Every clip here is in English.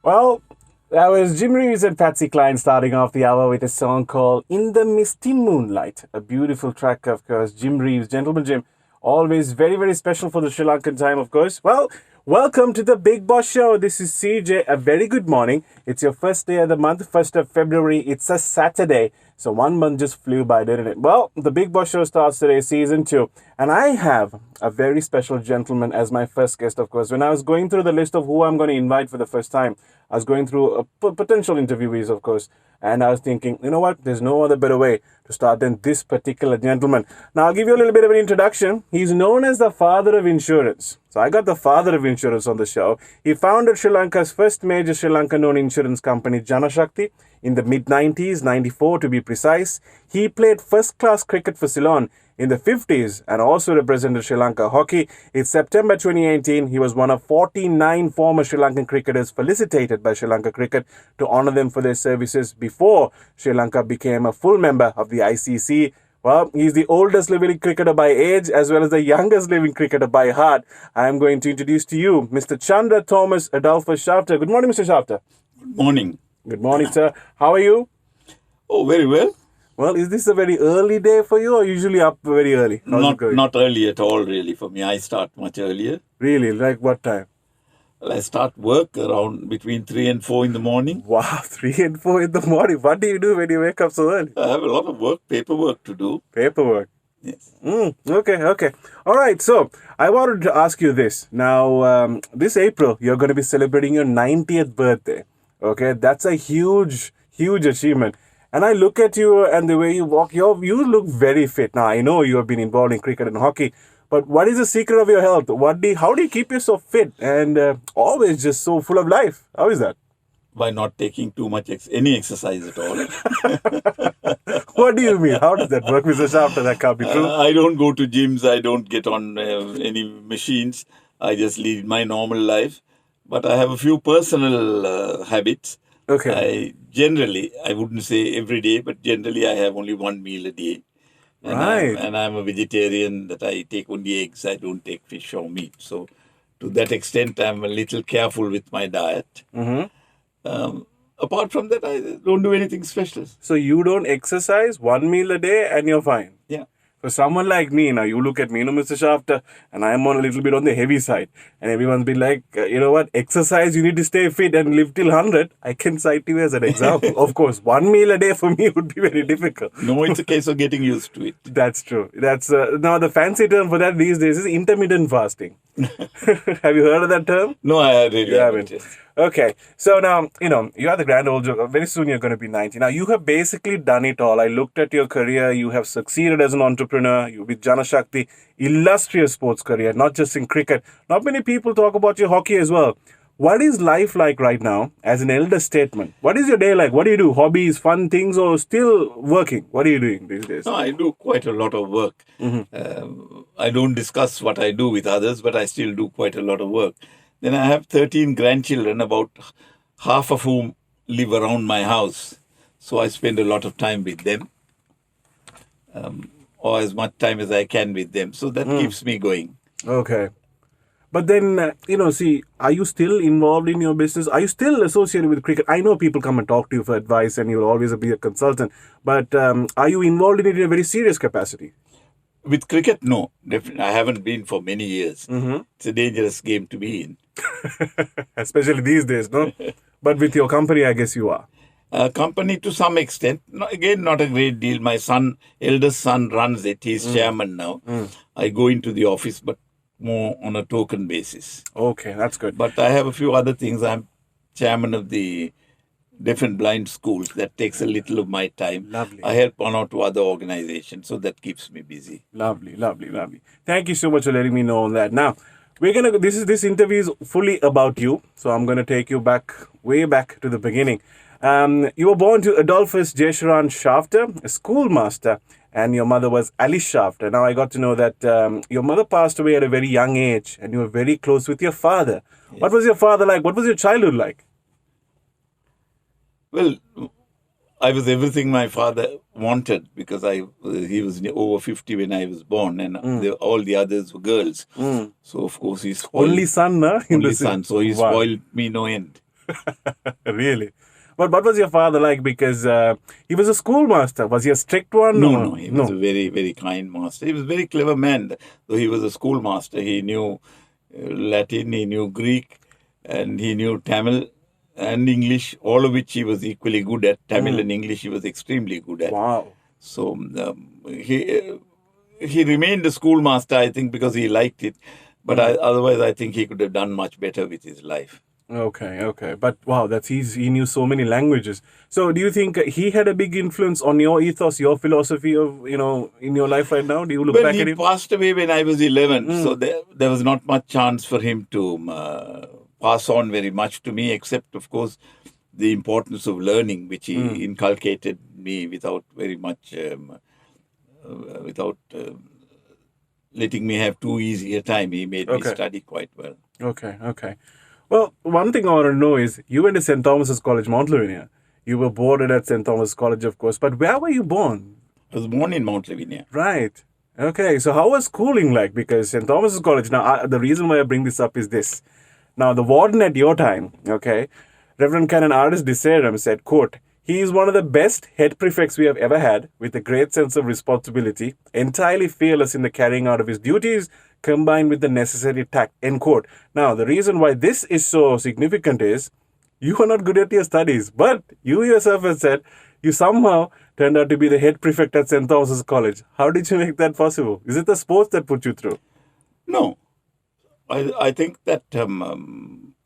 Well, that was Jim Reeves and Patsy Cline starting off the hour with a song called In the Misty Moonlight. A beautiful track, of course. Jim Reeves, Gentleman Jim, always very, very special for the Sri Lankan time, of course. Well, welcome to the Big Boss Show. This is CJ. A very good morning. It's your first day of the month, 1st of February. It's a Saturday. So 1 month just flew by, didn't it? Well, the Big Boss Show starts today, season 2. And I have a very special gentleman as my first guest, of course. When I was going through the list of who I'm going to invite for the first time, I was going through potential interviewees, of course. And I was thinking, you know what? There's no other better way to start than this particular gentleman. Now, I'll give you a little bit of an introduction. He's known as the father of insurance. So I got the father of insurance on the show. He founded Sri Lanka's first major Sri Lankan-known insurance company, Janashakthi, in the mid-90s, 94 to be precise. He played first-class cricket for Ceylon in the 50s and also represented Sri Lanka hockey. In September 2018, he was one of 49 former Sri Lankan cricketers felicitated by Sri Lanka Cricket to honor them for their services before Sri Lanka became a full member of the ICC. Well, he's the oldest living cricketer by age as well as the youngest living cricketer by heart. I am going to introduce to you Mr. Chandra Thomas Adolphus Schaffter. Good morning, Mr. Schaffter. Good morning. Good morning, sir. How are you? Oh, very well. Well, is this a very early day for you or usually up very early? Not early at all, really, for me. I start much earlier. Really? Like what time? Well, I start work around between 3 and 4 in the morning. Wow, 3 and 4 in the morning. What do you do when you wake up so early? I have a lot of work, paperwork to do. Paperwork. Yes. Okay. All right, so I wanted to ask you this. Now, this April, you're going to be celebrating your 90th birthday. Okay, that's a huge achievement. And I look at you and the way you walk, you look very fit. Now, I know you have been involved in cricket and hockey, but what is the secret of your health? How do you keep yourself fit and always just so full of life? How is that? By not taking too much any exercise at all. What do you mean? How does that work, Mr. Schaffter? That can't be true. I don't go to gyms. I don't get on any machines. I just lead my normal life. But I have a few personal habits. Okay. I wouldn't say every day, but generally I have only one meal a day. And Right. I'm a vegetarian, that I take only eggs. I don't take fish or meat. So to that extent, I'm a little careful with my diet. Apart from that, I don't do anything special. So you don't exercise, one meal a day and you're fine. Yeah. For someone like me, now you look at me, Mr. Schaffter, and I'm on a little bit on the heavy side. And everyone's been like, you know what, exercise, you need to stay fit and live till 100. I can cite you as an example. Of course, one meal a day for me would be very difficult. No, it's a case of getting used to it. That's true. That's now the fancy term for that these days is intermittent fasting. Have you heard of that term? No, I really haven't. Okay, so now, you are the grand old joke. Very soon you're going to be 90. Now, you have basically done it all. I looked at your career. You have succeeded as an entrepreneur. You with Janashakthi, illustrious sports career, not just in cricket. Not many people talk about your hockey as well. What is life like right now as an elder statesman? What is your day like? What do you do? Hobbies, fun things, or still working? What are you doing these days? No, I do quite a lot of work. I don't discuss what I do with others, but I still do quite a lot of work. Then I have 13 grandchildren, about half of whom live around my house. So I spend a lot of time with them, or as much time as I can with them. So that keeps me going. Okay. But then, are you still involved in your business? Are you still associated with cricket? I know people come and talk to you for advice and you'll always be a consultant. But are you involved in it in a very serious capacity? With cricket, no. Definitely. I haven't been for many years. It's a dangerous game to be in. Especially these days, no? But with your company, I guess you are. Company to some extent. No, again, not a great deal. My eldest son runs it. He's chairman now. I go into the office, but more on a token basis. Okay, that's good. But I have a few other things. I'm chairman of the deaf and blind schools. That takes a little of my time. Lovely. I help one or two other organizations, so that keeps me busy. Lovely. Thank you so much for letting me know that. Now, this interview is fully about you. So I'm gonna take you way back to the beginning. You were born to Adolphus Jesharan Schaffter, a schoolmaster, and your mother was Alice Schaffter. Now I got to know that your mother passed away at a very young age, and you were very close with your father. Yes. What was your father like? What was your childhood like? Well, I was everything my father wanted, because he was over 50 when I was born, and all the others were girls. So of course he's spoiled. Only son, na? Only son. So he spoiled me no end. Really? But what was your father like? Because he was a schoolmaster. Was he a strict one? No, or- no, he was a very, very kind master. He was a very clever man. Though he was a schoolmaster, he knew Latin, he knew Greek, and he knew Tamil and English, all of which he was equally good at. Tamil and English he was extremely good at. Wow. So he remained a schoolmaster, I think, because he liked it. But otherwise, I think he could have done much better with his life. Okay. But wow, he knew so many languages. So do you think he had a big influence on your ethos, your philosophy of, in your life right now? Do you look Well, back he at him? passed away when I was 11, so there was not much chance for him to pass on very much to me, except, of course, the importance of learning, which he inculcated me without very much, without letting me have too easy a time. He made me study quite well. Okay. Well, one thing I want to know is, you went to St. Thomas's College, Mount Lavinia. You were boarded at St. Thomas College, of course. But where were you born? I was born in Mount Lavinia. Right. Okay. So how was schooling like? Because St. Thomas's College, now, the reason why I bring this up is this. Now, the warden at your time, okay, Reverend Canon R.S. Deserum said, quote, "He is one of the best head prefects we have ever had, with a great sense of responsibility, entirely fearless in the carrying out of his duties, combined with the necessary tact," end quote. Now, the reason why this is so significant is, you were not good at your studies, but you yourself have said you somehow turned out to be the head prefect at St. Thomas's College. How did you make that possible? Is it the sports that put you through? No. I think that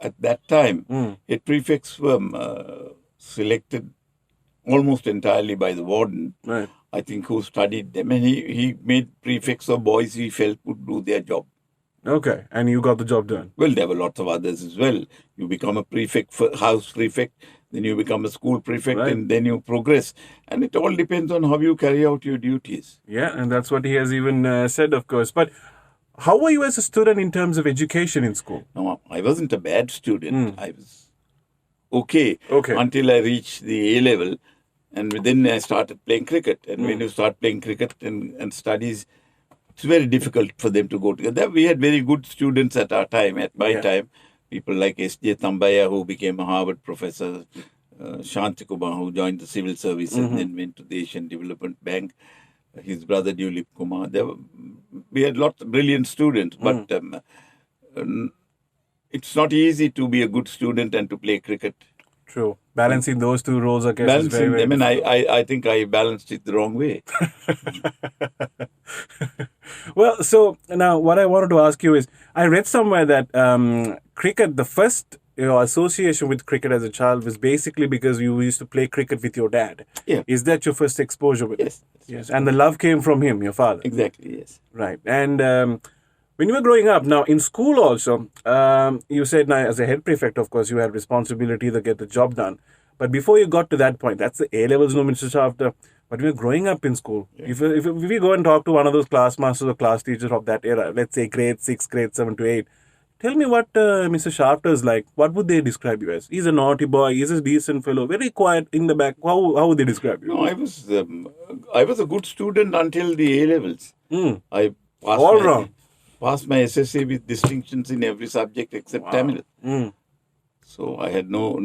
at that time, head prefects were selected almost entirely by the warden, Right. I think, who studied them. And he made prefects of boys he felt would do their job. Okay, and you got the job done. Well, there were lots of others as well. You become a prefect, house prefect, then you become a school prefect, Right. and then you progress. And it all depends on how you carry out your duties. Yeah, and that's what he has even said, of course. But how were you as a student in terms of education in school? No, I wasn't a bad student. I was okay Okay. until I reached the A level. And then I started playing cricket. And when you start playing cricket and studies, it's very difficult for them to go together. We had very good students at our time. At my time, people like S.J. Tambaya, who became a Harvard professor, Shanti Kumar, who joined the civil service and then went to the Asian Development Bank, his brother Dulip Kumar. We had lots of brilliant students, but it's not easy to be a good student and to play cricket. True. Balancing those two roles, I guess, is very, very I think I balanced it the wrong way. Well, so now what I wanted to ask you is, I read somewhere that cricket, the first association with cricket as a child was basically because you used to play cricket with your dad. Yeah. Is that your first exposure with Yes. it? Yes. And the love came from him, your father. Exactly, yes. Right. And when you were growing up, now in school also, you said now as a head prefect, of course, you had responsibility to get the job done. But before you got to that point, that's the A levels, no, Mr. Schaffter. But when you're growing up in school, if we go and talk to one of those class masters or class teachers of that era, let's say grade 6, grade 7 to 8, tell me what Mr. Schaffter is like. What would they describe you as? He's a naughty boy. He's a decent fellow. Very quiet in the back. How would they describe you? No, I was a good student until the A levels. I passed my SSA with distinctions in every subject except Tamil. So I had no.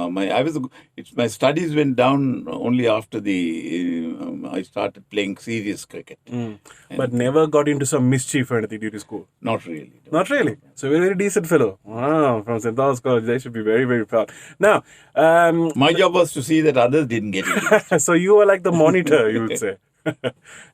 My studies went down only after I started playing serious cricket. But never got into some mischief or anything due to school? Not really. No. Not really. So very, very decent fellow. Wow, from St. Thomas College, they should be very, very proud. Now, my job was to see that others didn't get it. so you were like the monitor, you would say.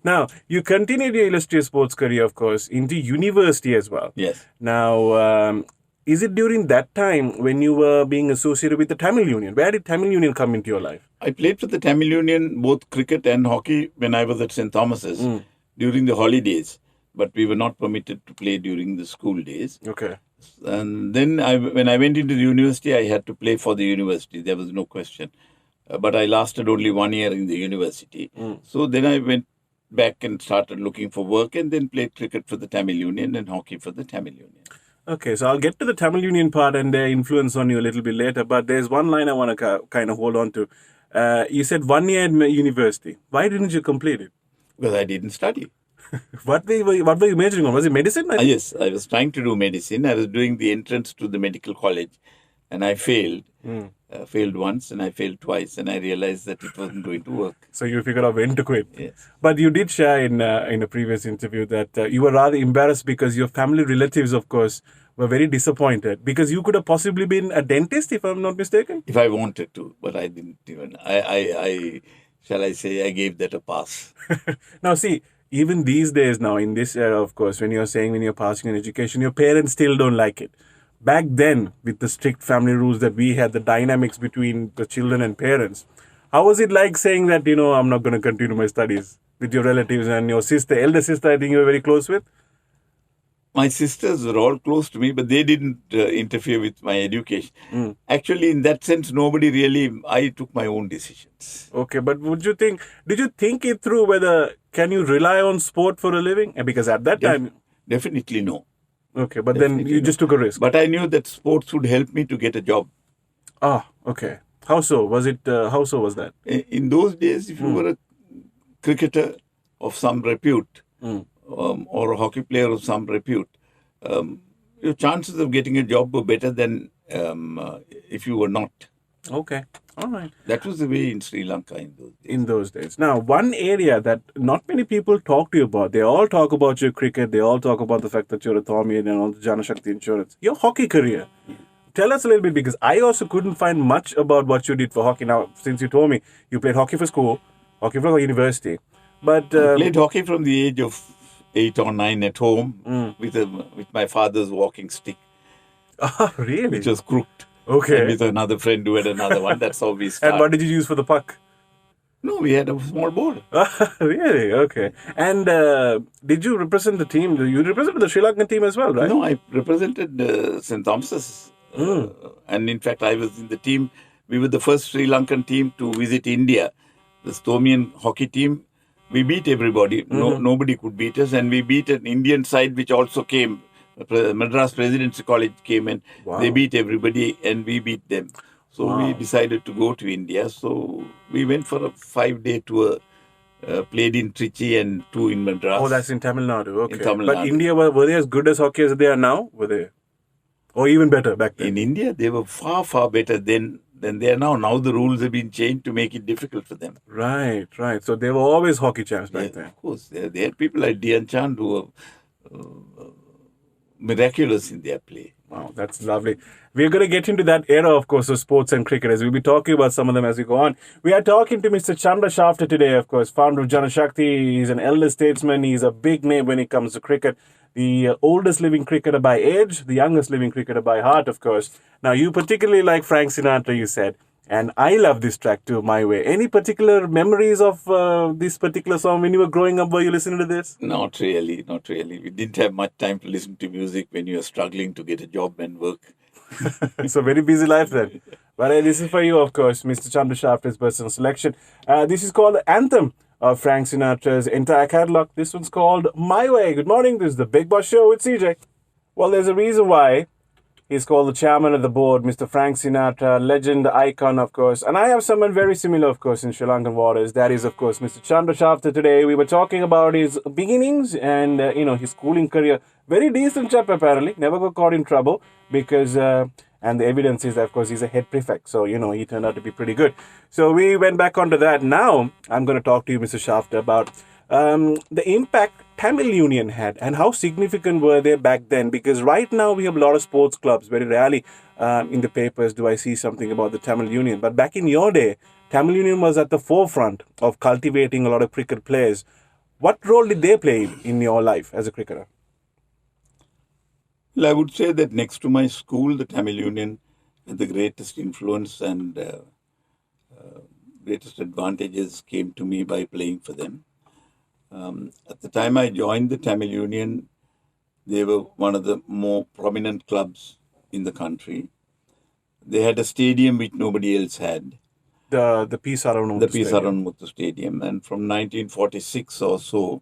Now, you continued your illustrious sports career, of course, into university as well. Yes. Now, is it during that time when you were being associated with the Tamil Union? Where did Tamil Union come into your life? I played for the Tamil Union, both cricket and hockey, when I was at St. Thomas's during the holidays. But we were not permitted to play during the school days. Okay. And then when I went into the university, I had to play for the university. There was no question. But I lasted only 1 year in the university. So then I went back and started looking for work and then played cricket for the Tamil Union and hockey for the Tamil Union. Okay, so I'll get to the Tamil Union part and their influence on you a little bit later. But there's one line I want to kind of hold on to. You said 1 year in university. Why didn't you complete it? Because I didn't study. What were you majoring on? Was it medicine? Yes, I was trying to do medicine. I was doing the entrance to the medical college. and I failed. Failed once and I failed twice, and I realized that it wasn't going to work. So you figured out when to quit. Yes. But you did share in a previous interview that you were rather embarrassed because your family relatives, of course, were very disappointed because you could have possibly been a dentist, if I'm not mistaken. If I wanted to, but I didn't even. I shall I say, I gave that a pass. Now, see, even these days now, in this era, of course, when you're passing an education, your parents still don't like it. Back then, with the strict family rules that we had, the dynamics between the children and parents, how was it like saying that, I'm not going to continue my studies with your relatives and your sister, elder sister, I think you were very close with? My sisters were all close to me, but they didn't interfere with my education. Actually, in that sense, nobody really, I took my own decisions. Okay, but did you think it through whether can you rely on sport for a living? Because at that time... Definitely no. Okay, but then you just took a risk. But I knew that sports would help me to get a job. Ah, okay. How so? How so was that? In those days, if you were a cricketer of some repute, or a hockey player of some repute, your chances of getting a job were better than if you were not. Okay, all right. That was the way in Sri Lanka in those days. Now, one area that not many people talk to you about, they all talk about your cricket, they all talk about the fact that you're a Thormian and all the Janashakthi insurance. Your hockey career. Tell us a little bit, because I also couldn't find much about what you did for hockey. Now, since you told me you played hockey for school, hockey for university, but... I played hockey from the age of 8 or 9 at home with my father's walking stick. Oh, really? Which was crooked. Okay. And with another friend who had another one. That's how we started. And what did you use for the puck? No, we had a small ball. Really? Okay. And did you represent the team? You represented the Sri Lankan team as well, right? No, I represented St. Thomas's. And in fact, I was in the team. We were the first Sri Lankan team to visit India. The Stomian hockey team. We beat everybody. Nobody could beat us. And we beat an Indian side which also came. Madras Presidency College came and they beat everybody and we beat them. So we decided to go to India. So we went for a 5-day tour, played in Trichy and 2 in Madras. Oh, that's in Tamil Nadu. Okay. In Tamil but Nadu. India, were they as good as hockey as they are now? Were they? Or even better back then? In India, they were far, far better than they are now. Now the rules have been changed to make it difficult for them. Right. So they were always hockey champs back then. Of course. They had people like Dian Chand who were miraculous in their play. Wow, that's lovely. We're going to get into that era, of course, of sports and cricketers. We'll be talking about some of them as we go on. We are talking to Mr. Chandra Schaffter today, of course, founder of Janashakthi. He's an elder statesman. He's a big name when it comes to cricket. The oldest living cricketer by age, the youngest living cricketer by heart, of course. Now, you particularly like Frank Sinatra, you said. And I love this track too, My Way. Any particular memories of this particular song when you were growing up? Were you listening to this? Not really. We didn't have much time to listen to music when you were struggling to get a job and work. It's a very busy life then. But this is for you, of course, Mr. Chandra Schaffter's personal selection. This is called the anthem of Frank Sinatra's entire catalog. This one's called My Way. Good morning. This is the Big Boss Show with CJ. Well, there's a reason why he's called the chairman of the board, Mr. Frank Sinatra, legend, icon, of course. And I have someone very similar, of course, in Sri Lankan waters. That is, of course, Mr. Chandra Schaffter today. We were talking about his beginnings and, his schooling career. Very decent chap, apparently. Never got caught in trouble because, and the evidence is that, of course, he's a head prefect. So, he turned out to be pretty good. So we went back onto that. Now, I'm going to talk to you, Mr. Schaffter, about the impact Tamil Union had and how significant were they back then, because right now we have a lot of sports clubs. Very rarely in the papers do I see something about the Tamil Union, but back in your day Tamil Union was at the forefront of cultivating a lot of cricket players. What role did they play in your life as a cricketer? Well, I would say that next to my school, the Tamil Union had the greatest influence and greatest advantages came to me by playing for them. At the time I joined the Tamil Union, they were one of the more prominent clubs in the country. They had a stadium which nobody else had. The P. Saranmuthu Stadium. And from 1946 or so,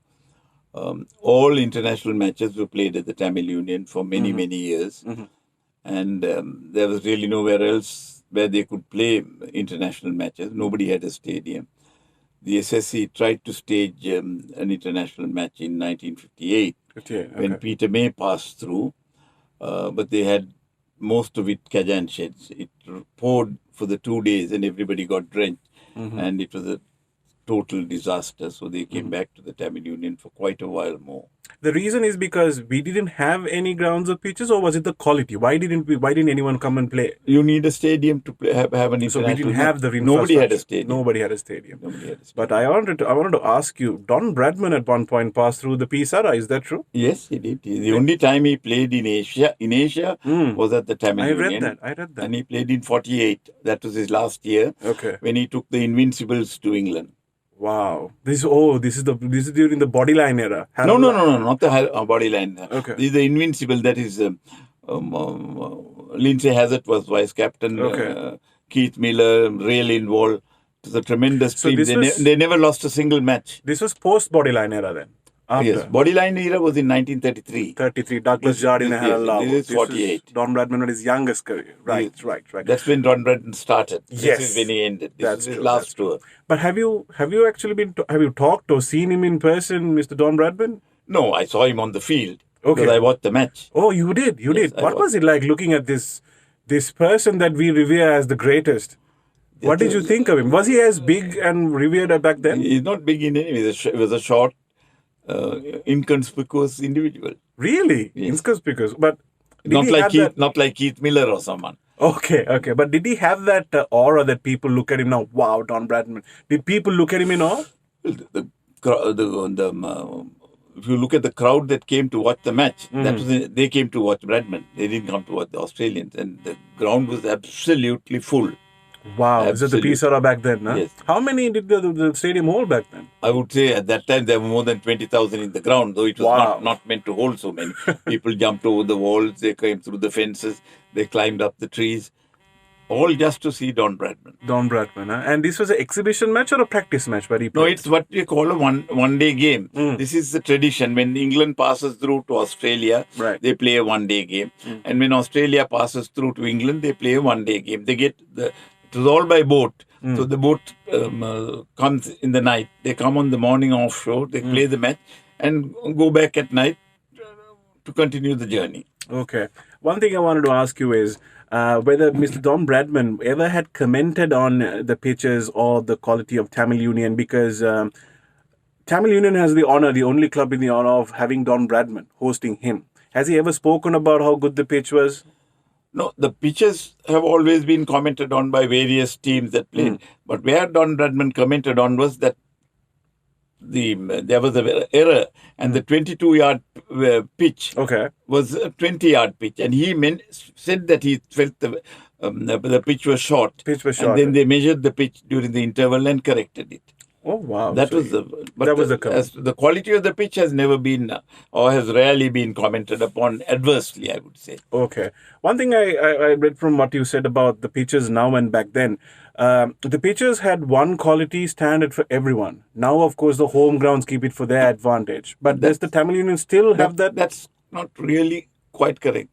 all international matches were played at the Tamil Union for many, many years. And there was really nowhere else where they could play international matches. Nobody had a stadium. The SSC tried to stage an international match in 1958 when Peter May passed through, but they had most of it Kajan sheds. It poured for the 2 days and everybody got drenched. And it was a total disaster. So they came back to the Tamil Union for quite a while more. The reason is because we didn't have any grounds or pitches, or was it the quality? Why didn't anyone come and play? You need a stadium to play, have an international. So we didn't have the Nobody had a stadium. Nobody had a stadium. But I wanted to ask you, Don Bradman at one point passed through the Peace Era. Is that true? Yes, he did. The only time he played in Asia was at the Tamil Union. I read that. And he played in 48. That was his last year. Okay. When he took the Invincibles to England. Wow. This is during the Bodyline era. No, not the Bodyline. Okay. This is the Invincible. That is Lindsay Hazard was vice captain. Okay. Keith Miller, Ray Lindwall. It was a tremendous team. They never lost a single match. This was post Bodyline era then. After. Yes, Bodyline era was in 1933. 33. Douglas Jardine had a love. This is 48. Don Bradman in his youngest career. Right. That's when Don Bradman started. Yes. This is when he ended. That's is his true, last tour. But have you actually have you talked or seen him in person, Mr. Don Bradman? No, I saw him on the field. Okay. Because I watched the match. Oh, you did. What was it like looking at this person that we revere as the greatest? What did you think of him? Was he as big and revered back then? He's not big in any way. He was a short, inconspicuous individual. Really? Yes. Inconspicuous. But not like Keith Miller or someone. Okay. But did he have that aura that people look at him now? Wow, Don Bradman. Did people look at him in awe? If you look at the crowd that came to watch the match, they came to watch Bradman. They didn't come to watch the Australians. And the ground was absolutely full. Wow. Is it the Peace Era back then? Huh? Yes. How many did the stadium hold back then? I would say at that time there were more than 20,000 in the ground, though it was not meant to hold so many. People jumped over the walls, they came through the fences, they climbed up the trees, all just to see Don Bradman. Don Bradman, huh? And this was an exhibition match or a practice match where he played? No, it's what we call a one-day game. This is the tradition. When England passes through to Australia, they play a one-day game. And when Australia passes through to England, they play a one-day game. It was all by boat. So the boat comes in the night. They come on the morning offshore. They play the match and go back at night to continue the journey. Okay. One thing I wanted to ask you is whether Mr. Don Bradman ever had commented on the pitches or the quality of Tamil Union, because Tamil Union has the only club in the honor of having Don Bradman hosting him. Has he ever spoken about how good the pitch was? No, the pitches have always been commented on by various teams that played. But where Don Bradman commented on was that there was an error, and the 22-yard pitch was a 20-yard pitch. And he said that he felt the pitch was short. And then they measured the pitch during the interval and corrected it. Oh, wow. The quality of the pitch has never been or has rarely been commented upon adversely, I would say. Okay. One thing I read from what you said about the pitches now and back then, the pitches had one quality standard for everyone. Now, of course, the home grounds keep it for their advantage. But does the Tamil Union still have that? That's not really quite correct.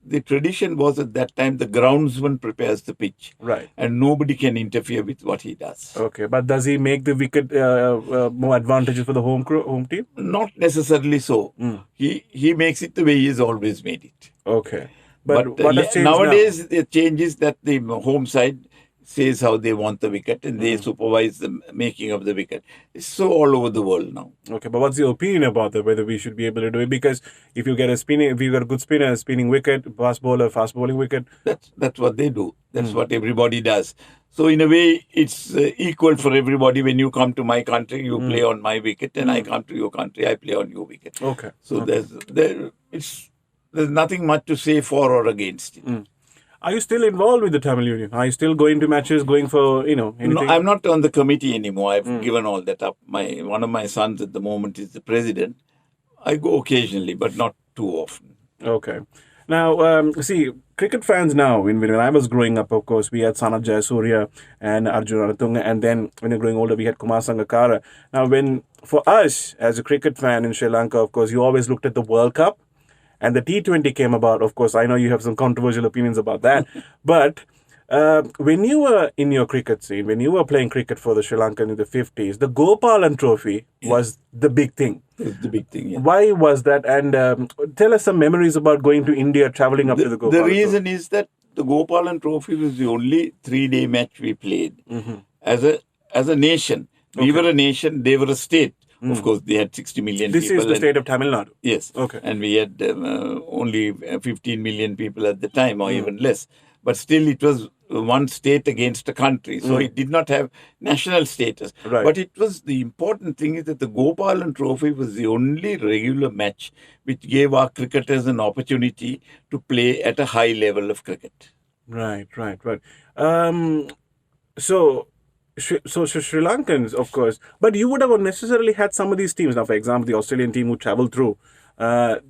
The tradition was at that time the groundsman prepares the pitch. Right. And nobody can interfere with what he does. Okay. But does he make the wicket more advantageous for the home team? Not necessarily so. He makes it the way he has always made it. Okay. But nowadays, the change is that the home side says how they want the wicket and they supervise the making of the wicket. It's so all over the world now. Okay, but what's your opinion about that, whether we should be able to do it? Because if you get a good spinner, a spinning wicket, fast bowling wicket. That's what they do. That's what everybody does. So in a way, it's equal for everybody. When you come to my country, you play on my wicket, and I come to your country, I play on your wicket. Okay. So there's nothing much to say for or against it. Are you still involved with the Tamil Union? Are you still going to matches, going for, anything? No, I'm not on the committee anymore. I've given all that up. One of my sons at the moment is the president. I go occasionally, but not too often. Okay. Now, see, cricket fans now, when I was growing up, of course, we had Sanat Jayasuriya and Arjun Ranatunga, and then when you're growing older, we had Kumar Sangakkara. Now, for us, as a cricket fan in Sri Lanka, of course, you always looked at the World Cup. And the T20 came about. Of course, I know you have some controversial opinions about that. But When you were in your cricket scene, when you were playing cricket for the Sri Lankan in the 50s, the Gopalan Trophy was the big thing. It's the big thing. Yeah. Why was that? And tell us some memories about going to India, traveling up to the Gopalan The reason is that the Gopalan Trophy was the only 3-day match we played as a nation. We were a nation, they were a state. Of course, they had 60 million This people. is the state of Tamil Nadu. Yes. Okay. And we had only 15 million people at the time, or even less. But still, it was one state against a country. So it did not have national status. Right. But it was, the important thing is that the Gopalan Trophy was the only regular match which gave our cricketers an opportunity to play at a high level of cricket. Right. So Sri Lankans, of course, but you would have necessarily had some of these teams. Now, for example, the Australian team who traveled through,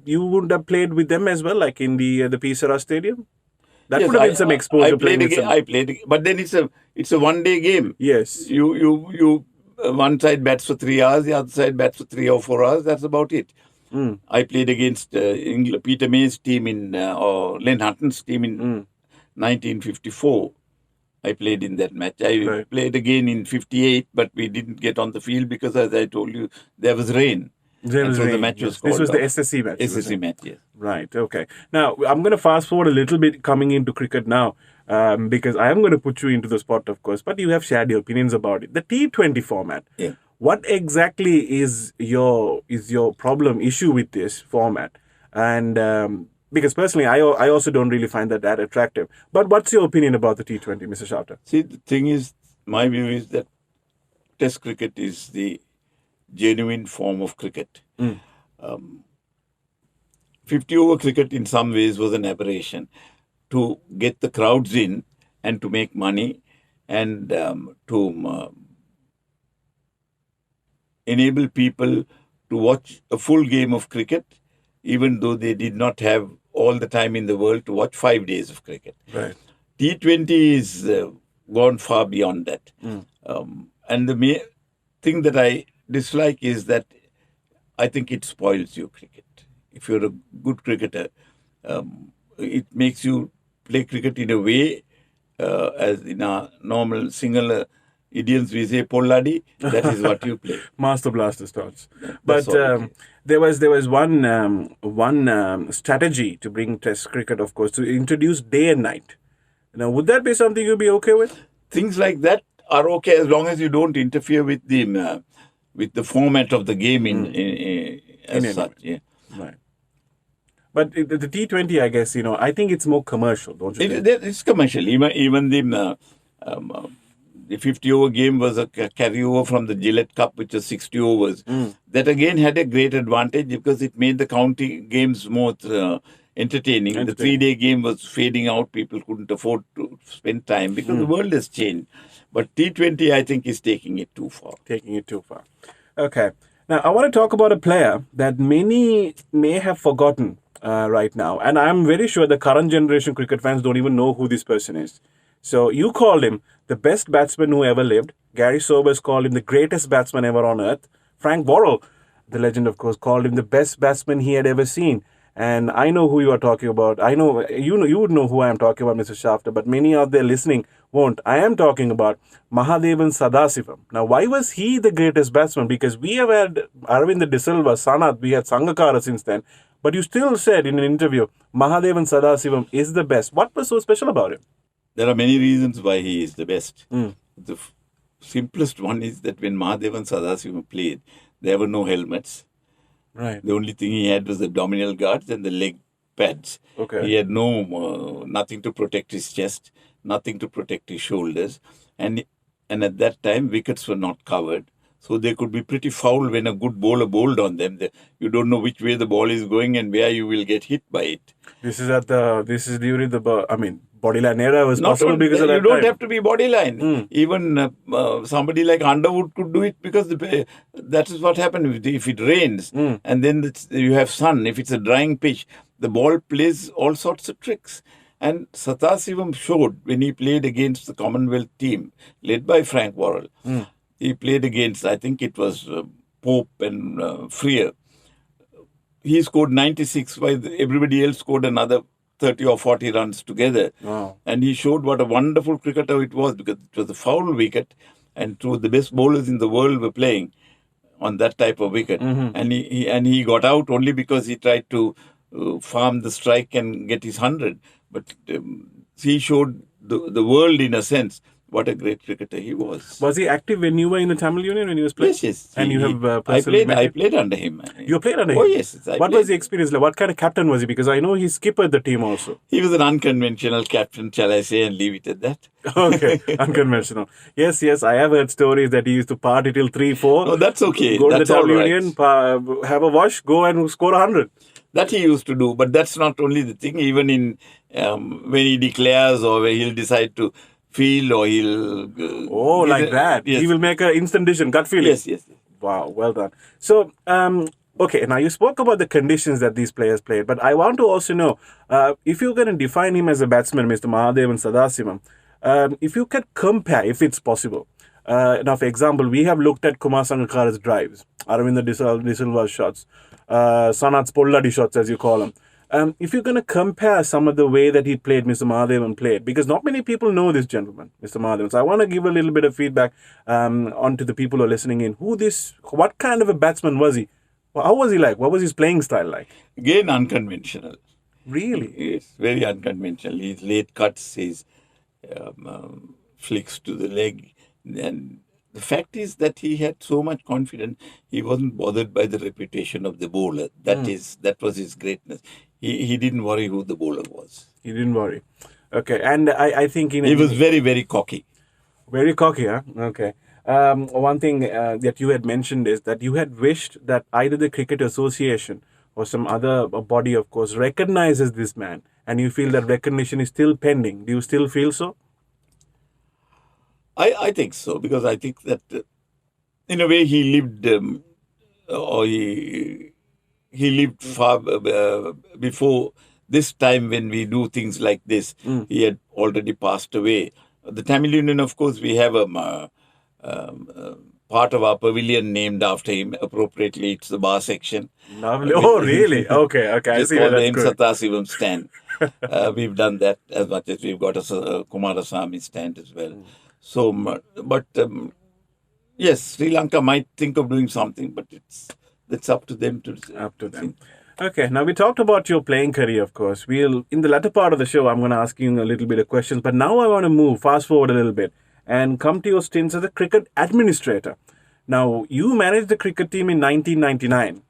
you would have played with them as well, like in the Pisara Stadium. That Yes, would have been some exposure. I played, but then it's a one-day game. Yes. You one side bats for 3 hours, the other side bats for 3 or 4 hours. That's about it. I played against Peter May's team or Len Hutton's team in 1954. I played in that match. I played again in 58, but we didn't get on the field because, as I told you, there was rain. The match was called This was the off. SSC match. SSC match, yes. Right, okay. Now, I'm going to fast forward a little bit coming into cricket now because I am going to put you into the spot, of course, but you have shared your opinions about it. The T20 format. Yeah. What exactly is your issue with this format? And because personally, I also don't really find that attractive. But what's your opinion about the T20, Mr. Schaffter? See, the thing is, my view is that Test cricket is the genuine form of cricket. 50-over cricket in some ways was an aberration to get the crowds in and to make money and to enable people to watch a full game of cricket, even though they did not have all the time in the world to watch 5 days of cricket. Right. T20 is gone far beyond that. And the thing that I dislike is that I think it spoils your cricket. If you're a good cricketer, it makes you play cricket in a way, as in our normal single idioms we say, polladi, that is what you play. Master Blaster starts. But there was one strategy to bring Test cricket, of course, to introduce day and night. Now, would that be something you'd be okay with? Things like that are okay as long as you don't interfere with the format of the game as such. Yeah. Right. But the T20, I guess, I think it's more commercial, don't you think? It's commercial. Even the 50-over game was a carryover from the Gillette Cup, which was 60 overs. That again had a great advantage because it made the county games more entertaining. The 3-day game was fading out. People couldn't afford to spend time because the world has changed. But T20, I think, is taking it too far. Okay. Now, I want to talk about a player that many may have forgotten right now. And I'm very sure the current generation cricket fans don't even know who this person is. So you called him the best batsman who ever lived. Gary Sobers called him the greatest batsman ever on earth. Frank Worrell, the legend, of course, called him the best batsman he had ever seen. And I know who you are talking about. I know you would know who I am talking about, Mr. Schaffter, but many out there listening won't. I am talking about Mahadevan Sadasivam. Now, why was he the greatest batsman? Because we have had Aravind De Silva, Sanath, we had Sangakkara since then. But you still said in an interview, Mahadevan Sadasivam is the best. What was so special about him? There are many reasons why he is the best. The simplest one is that when Mahadevan Sadasivam played, there were no helmets. Right. The only thing he had was the abdominal guards and the leg pads. Okay. He had nothing to protect his chest, nothing to protect his shoulders. And at that time, wickets were not covered. So they could be pretty foul when a good bowler bowled on them. You don't know which way the ball is going and where you will get hit by it. This is during the bodyline era was possible because of that you don't time. have to be bodyline. Even somebody like Underwood could do it because that is what happened if it rains and then you have sun. If it's a drying pitch, the ball plays all sorts of tricks. And Sadasivam showed when he played against the Commonwealth team led by Frank Worrell. He played against, I think it was Pope and Freer. He scored 96 while everybody else scored another 30 or 40 runs together. Wow. And he showed what a wonderful cricketer it was, because it was a foul wicket and two of the best bowlers in the world were playing on that type of wicket. And he got out only because he tried to farm the strike and get his 100. But he showed the world, in a sense, what a great cricketer he was. Was he active when you were in the Tamil Union, when he was playing? Yes, yes. And you have I personally met him? played under him. You played under him? Oh, yes. What was the experience like? What kind of captain was he? Because I know he skippered the team also. He was an unconventional captain, shall I say, and leave it at that. Okay, unconventional. Yes, I have heard stories that he used to party till 3, 4. No, that's okay. Go That's to the all Tamil right. Union, have a wash, go and score 100. That he used to do, but that's not only the thing. Even in when he declares, or when he'll decide to field, or he'll... like that. Yes. He will make an instant decision, gut feeling. Yes. Wow, well done. So, okay, now you spoke about the conditions that these players played, but I want to also know, if you're going to define him as a batsman, Mr. Mahadev and Sadasivam, if you can compare, if it's possible. Now, for example, we have looked at Kumar Sangakkara's drives, Aravinda De Silva's shots, Sanat's Polladi shots, as you call them. If you're going to compare some of the way that he played, Mr. Mahadevan played, because not many people know this gentleman, Mr. Mahadevan. So I want to give a little bit of feedback onto the people who are listening in. What kind of a batsman was he? How was he like? What was his playing style like? Again, unconventional. Really? Yes, very unconventional. His late cuts, his flicks to the leg. And the fact is that he had so much confidence, he wasn't bothered by the reputation of the bowler. That was his greatness. He didn't worry who the bowler was. He didn't worry. Okay, and I think... He was very, very cocky. Very cocky, huh? Okay. One thing that you had mentioned is that you had wished that either the Cricket Association or some other body, of course, recognizes this man, and you feel that recognition is still pending. Do you still feel so? I think so, because I think that in a way he lived, or he lived far before this time when we do things like this. He had already passed away. The Tamil Union, of course, we have a part of our pavilion named after him. Appropriately, it's the bar section. Lovely. Oh, really? Okay. I It's see. called the That's M. good. Satasivam stand. We've done that, as much as we've got a Kumarasamy stand as well. So, but yes, Sri Lanka might think of doing something, but it's up to them to think. Okay, now we talked about your playing career, of course. In the latter part of the show, I'm going to ask you a little bit of questions, but now I want to fast forward a little bit and come to your stints as a cricket administrator. Now, you managed the cricket team in 1999,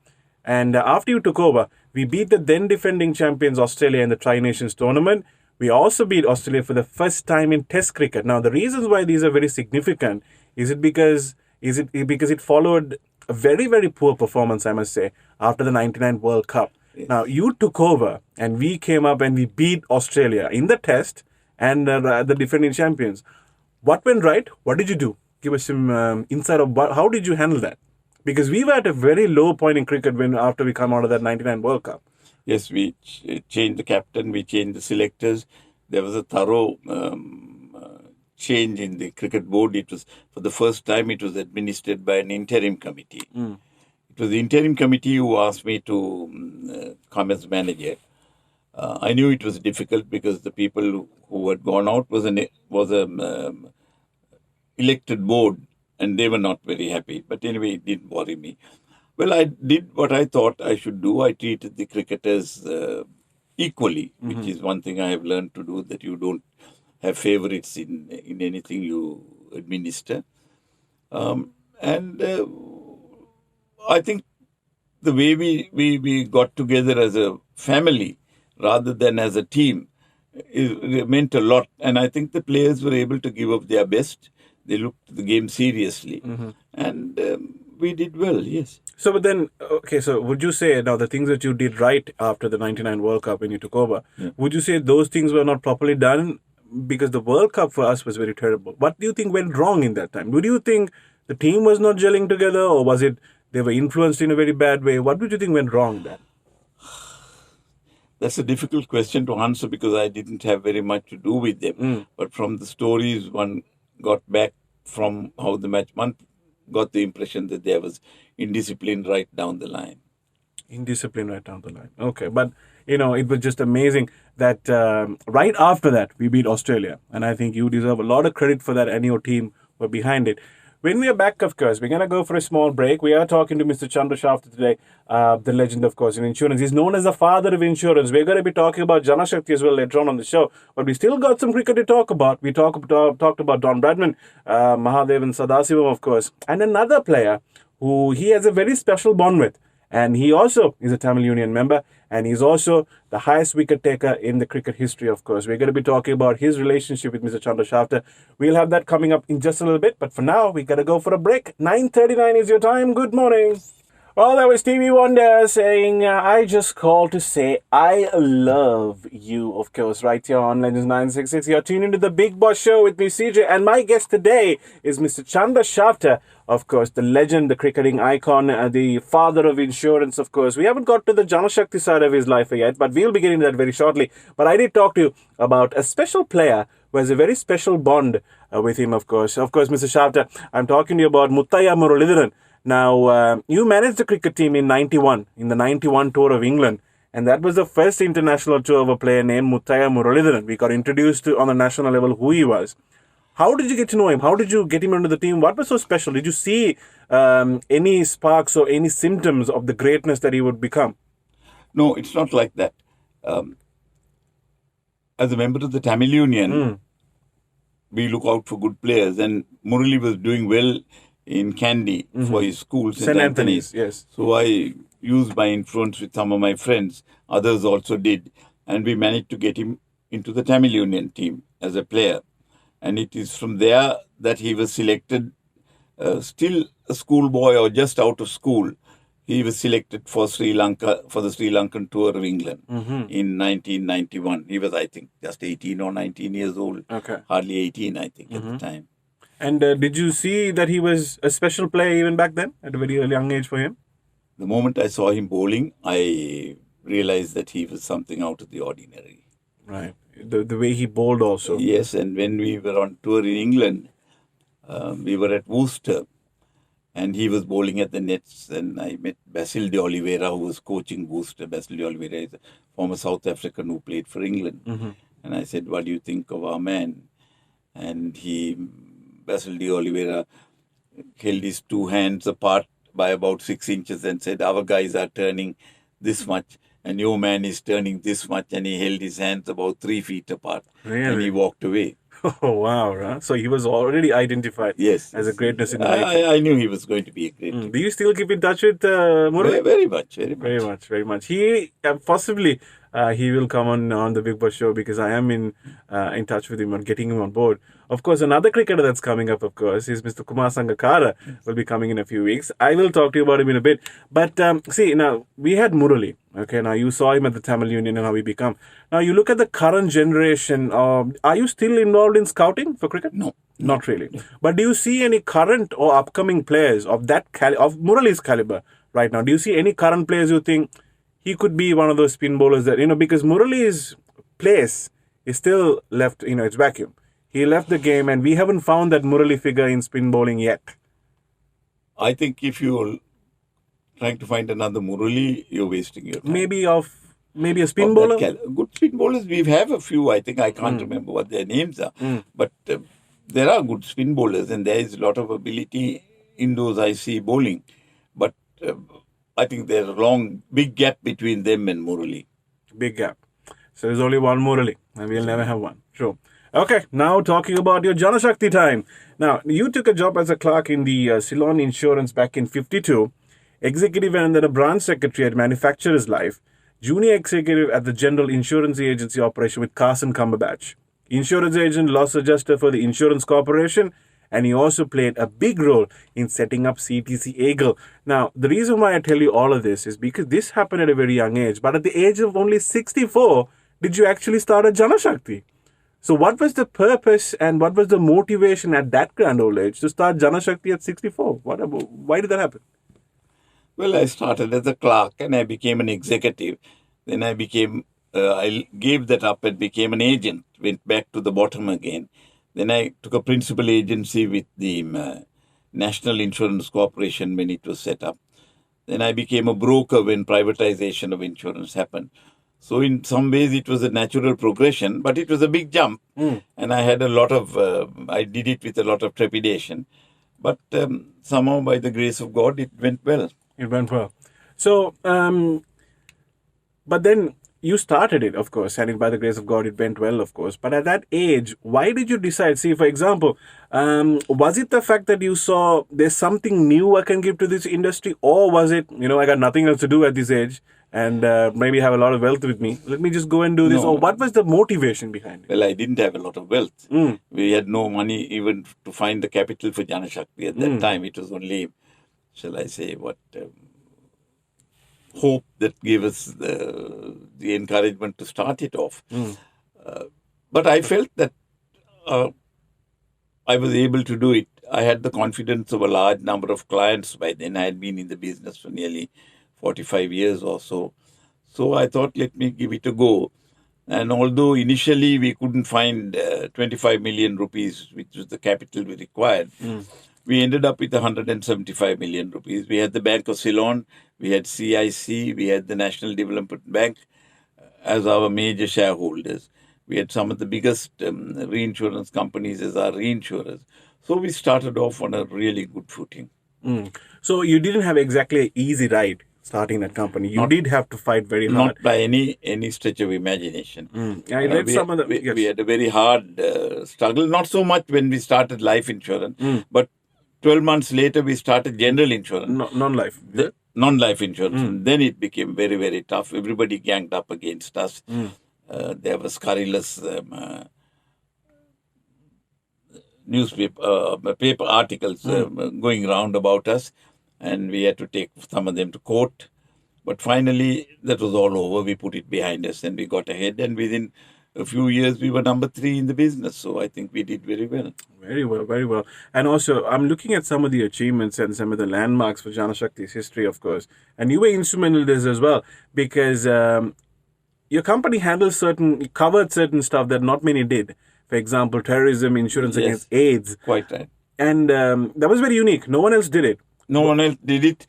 and after you took over, we beat the then defending champions Australia in the Tri-Nations tournament. We also beat Australia for the first time in Test cricket. Now, the reasons why these are very significant is because it followed a very, very poor performance, I must say, after the 99 World Cup. Yes. Now, you took over and we came up and we beat Australia in the Test and the defending champions. What went right? What did you do? Give us some insight of how did you handle that? Because we were at a very low point in cricket after we come out of that 99 World Cup. Yes, we changed the captain, we changed the selectors. There was a thorough change in the cricket board. It was, for the first time, it was administered by an interim committee. It was the interim committee who asked me to come as manager. I knew it was difficult because the people who had gone out was an elected board, and they were not very happy. But anyway, it didn't worry me. Well, I did what I thought I should do. I treated the cricketers equally, which is one thing I have learned to do, that you don't have favorites in anything you administer. And I think the way we got together as a family rather than as a team it meant a lot. And I think the players were able to give up their best. They looked the game seriously. And we did well, yes. So, but then, okay, so would you say now the things that you did right after the 99 World Cup when you took over, would you say those things were not properly done? Because the World Cup for us was very terrible. What do you think went wrong in that time? Do you think the team was not gelling together, or was it they were influenced in a very bad way? What did you think went wrong then? That's a difficult question to answer because I didn't have very much to do with them. But from the stories one got back from how the match, one got the impression that there was indiscipline right down the line. Indiscipline right down the line. Okay, but it was just amazing that right after that, we beat Australia. And I think you deserve a lot of credit for that, and your team were behind it. When we are back, of course, we're going to go for a small break. We are talking to Mr. Chandra Schaffter today, the legend, of course, in insurance. He's known as the father of insurance. We're going to be talking about Janashakthi as well later on the show. But we still got some cricket to talk about. We talked about Don Bradman, Mahadevan Sadasivam, of course, and another player who he has a very special bond with. And he also is a Tamil Union member, and he's also the highest wicket taker in the cricket history, of course. We're going to be talking about his relationship with Mr. Chandra Schaffter. We'll have that coming up in just a little bit, but for now, we got to go for a break. 9:39 is your time. Good morning. Well, that was Stevie Wonder saying, I just called to say I love you, of course, right here on Legends 966. You're tuned into the Big Boss Show with me, CJ, and my guest today is Mr. Chandra Schaffter, of course, the legend, the cricketing icon, the father of insurance, of course. We haven't got to the Janashakthi side of his life yet, but we'll be getting to that very shortly. But I did talk to you about a special player who has a very special bond with him, of course. Of course, Mr. Schaffter, I'm talking to you about Muttaya Muralidharan. Now, you managed the cricket team in 91, in the 91 tour of England. And that was the first international tour of a player named Muttaya Muralidharan. We got introduced to, on the national level, who he was. How did you get to know him? How did you get him into the team? What was so special? Did you see any sparks or any symptoms of the greatness that he would become? No, it's not like that. As a member of the Tamil Union, we look out for good players. And Murali was doing well in Kandy for his school, St. Anthony's. Yes. So I used my influence with some of my friends. Others also did. And we managed to get him into the Tamil Union team as a player. And it is from there that he was selected, still a schoolboy or just out of school. He was selected for Sri Lanka, for the Sri Lankan tour of England in 1991. He was, I think, just 18 or 19 years old. Okay. Hardly 18, I think, at the time. And did you see that he was a special player even back then, at a very early young age for him? The moment I saw him bowling, I realized that he was something out of the ordinary. Right. The way he bowled also. Yes, and when we were on tour in England, we were at Worcester, and he was bowling at the nets, and I met Basil de Oliveira, who was coaching Worcester. Basil de Oliveira is a former South African who played for England. And I said, what do you think of our man? And Basil de Oliveira held his two hands apart by about 6 inches and said, our guys are turning this much and your man is turning this much, and he held his hands about 3 feet apart. Really? And he walked away. Oh, wow. Huh? So he was already identified as a greatness in the making. I knew he was going to be a great. Do you still keep in touch with Murali? Very much. Very much. He possibly he will come on the Big Boss Show, because I am in touch with him on getting him on board. Of course, another cricketer that's coming up, of course, is Mr. Kumar Sangakkara. Will be coming in a few weeks. I will talk to you about him in a bit. But see, now we had Murali. Okay, now you saw him at the Tamil Union and how he become. Now you look at the current generation. Are you still involved in scouting for cricket? No. Not really. But do you see any current or upcoming players of that of Murali's caliber right now? Do you see any current players you think he could be one of those spin bowlers that, because Murali's place is still left, it's vacuum. He left the game and we haven't found that Murali figure in spin bowling yet. I think if you're trying to find another Murali, you're wasting your time. Maybe a spin bowler? Good spin bowlers, we have a few. I think I can't remember what their names are. But there are good spin bowlers and there is a lot of ability in those IC bowling. But I think there's a big gap between them and Murali. Big gap. So there's only one Murali and we'll never have one. Sure. Okay, now talking about your Janashakthi time. Now, you took a job as a clerk in the Ceylon Insurance back in 52, executive and then a branch secretary at Manufacturers Life, junior executive at the General Insurance Agency operation with Carson Cumberbatch, insurance agent, loss adjuster for the Insurance Corporation, and he also played a big role in setting up CTC Eagle. Now, the reason why I tell you all of this is because this happened at a very young age, but at the age of only 64, did you actually start at Janashakthi? So what was the purpose and what was the motivation at that grand old age to start Janashakthi at 64? Why did that happen? Well, I started as a clerk and I became an executive. Then I gave that up and became an agent, went back to the bottom again. Then I took a principal agency with the National Insurance Corporation when it was set up. Then I became a broker when privatization of insurance happened. So in some ways it was a natural progression, but it was a big jump. And I had I did it with a lot of trepidation. But somehow by the grace of God, it went well. It went well. So, but then you started it, of course, and by the grace of God, it went well, of course. But at that age, why did you decide? See, for example, was it the fact that you saw there's something new I can give to this industry, or was it, I got nothing else to do at this age and maybe have a lot of wealth with me? Let me just go and do this. No. Or what was the motivation behind it? Well, I didn't have a lot of wealth. We had no money even to find the capital for Janashakthi at that time. It was only, shall I say, hope that gave us the encouragement to start it off. But I felt that I was able to do it. I had the confidence of a large number of clients by then. I had been in the business for nearly 45 years or so. So I thought, let me give it a go. And although initially we couldn't find 25 million rupees, which was the capital we required, we ended up with 175 million rupees. We had the Bank of Ceylon, we had CIC, we had the National Development Bank as our major shareholders. We had some of the biggest reinsurance companies as our reinsurers. So we started off on a really good footing. So you didn't have exactly an easy ride starting that company. You did have to fight very hard. Not by any stretch of imagination. I read some of the... We had a very hard struggle. Not so much when we started life insurance, but 12 months later we started general insurance. Non-life. Non-life insurance. Then it became very, very tough. Everybody ganged up against us. There were scurrilous paper articles going round about us, and we had to take some of them to court. But finally, that was all over. We put it behind us and we got ahead. And within a few years, we were number 3 in the business. So I think we did very well. Very well, very well. And also, I'm looking at some of the achievements and some of the landmarks for Janashakti's history, of course. And you were instrumental in this as well, because your company covered certain stuff that not many did. For example, terrorism, insurance against AIDS. Quite right. And that was very unique. No one else did it. No one else did it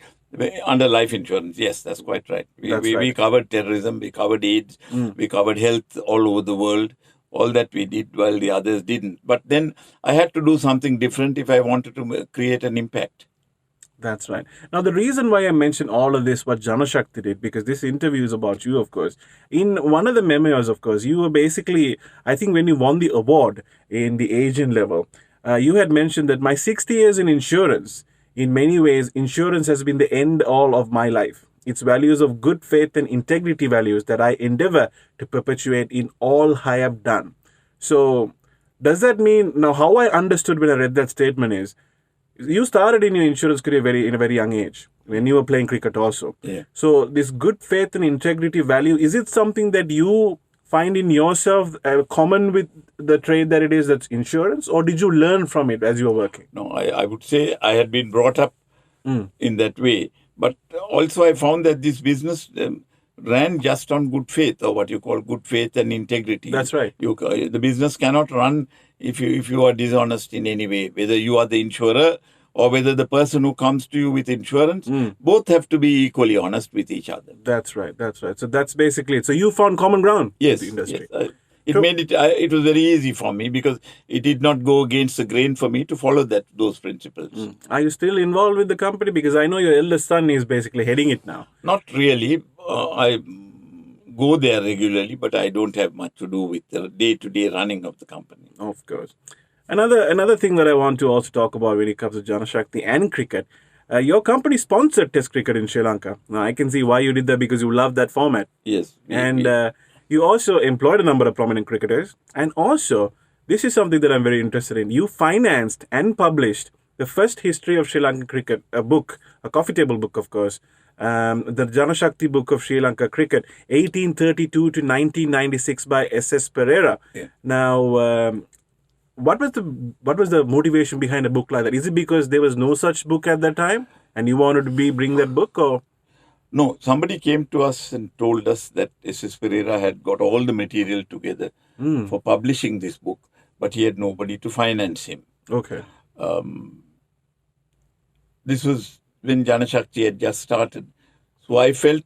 under life insurance. Yes, that's quite right. We covered terrorism, we covered AIDS, we covered health all over the world. All that we did while the others didn't. But then I had to do something different if I wanted to create an impact. That's right. Now, the reason why I mentioned all of this, what Janashakthi did, because this interview is about you, of course. In one of the memoirs, of course, you were basically, I think when you won the award in the Asian level, you had mentioned that my 60 years in insurance, in many ways, insurance has been the end all of my life. Its values of good faith and integrity values that I endeavor to perpetuate in all I have done. So, does that mean, now how I understood when I read that statement is, you started in your insurance career in a very young age, when you were playing cricket also. Yeah. So, this good faith and integrity value, is it something that you find in yourself common with the trade that it is, that's insurance, or did you learn from it as you were working? No, I would say I had been brought up in that way. But also I found that this business ran just on good faith, or what you call good faith and integrity. That's right. The business cannot run if you are dishonest in any way, whether you are the insurer or whether the person who comes to you with insurance, both have to be equally honest with each other. That's right. That's right. So that's basically it. So you found common ground in the industry. Yes. It was very easy for me because it did not go against the grain for me to follow those principles. Are you still involved with the company? Because I know your eldest son is basically heading it now. Not really. I go there regularly, but I don't have much to do with the day-to-day running of the company. Of course. Another thing that I want to also talk about when it comes to Janashakthi and cricket, your company sponsored Test cricket in Sri Lanka. Now, I can see why you did that, because you love that format. Yes. You also employed a number of prominent cricketers. And also, this is something that I'm very interested in. You financed and published the first history of Sri Lankan cricket, a book, a coffee table book, of course, the Janashakthi book of Sri Lanka cricket, 1832 to 1996 by S.S. Pereira. Yeah. Now, what was the motivation behind a book like that? Is it because there was no such book at that time and you wanted to bring that book, or? No, somebody came to us and told us that S.S. Pereira had got all the material together for publishing this book, but he had nobody to finance him. Okay. This was when Janashakthi had just started. So I felt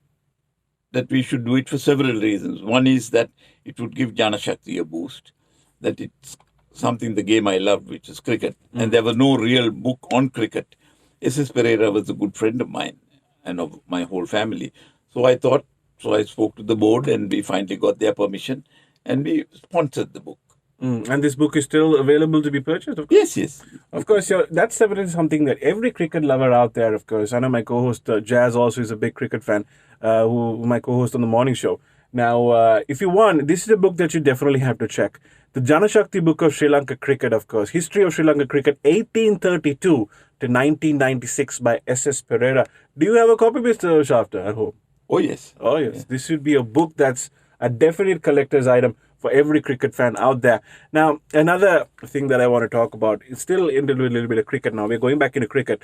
that we should do it for several reasons. One is that it would give Janashakthi a boost, that it's something, the game I loved, which is cricket. And there was no real book on cricket. S.S. Pereira was a good friend of mine and of my whole family. So I spoke to the board and we finally got their permission and we sponsored the book. And this book is still available to be purchased? Of course. Yes. Of course, that's definitely something that every cricket lover out there, of course. I know my co-host Jazz also is a big cricket fan, who my co-host on the morning show. Now, if you want, this is a book that you definitely have to check. The Janashakthi book of Sri Lanka cricket, of course. History of Sri Lanka cricket, 1832 to 1996 by S.S. Pereira. Do you have a copy, Mr. Schaffter, at home? Oh, yes. Oh, yes. Yeah. This should be a book that's a definite collector's item for every cricket fan out there. Now, another thing that I want to talk about is still into a little bit of cricket now. We're going back into cricket.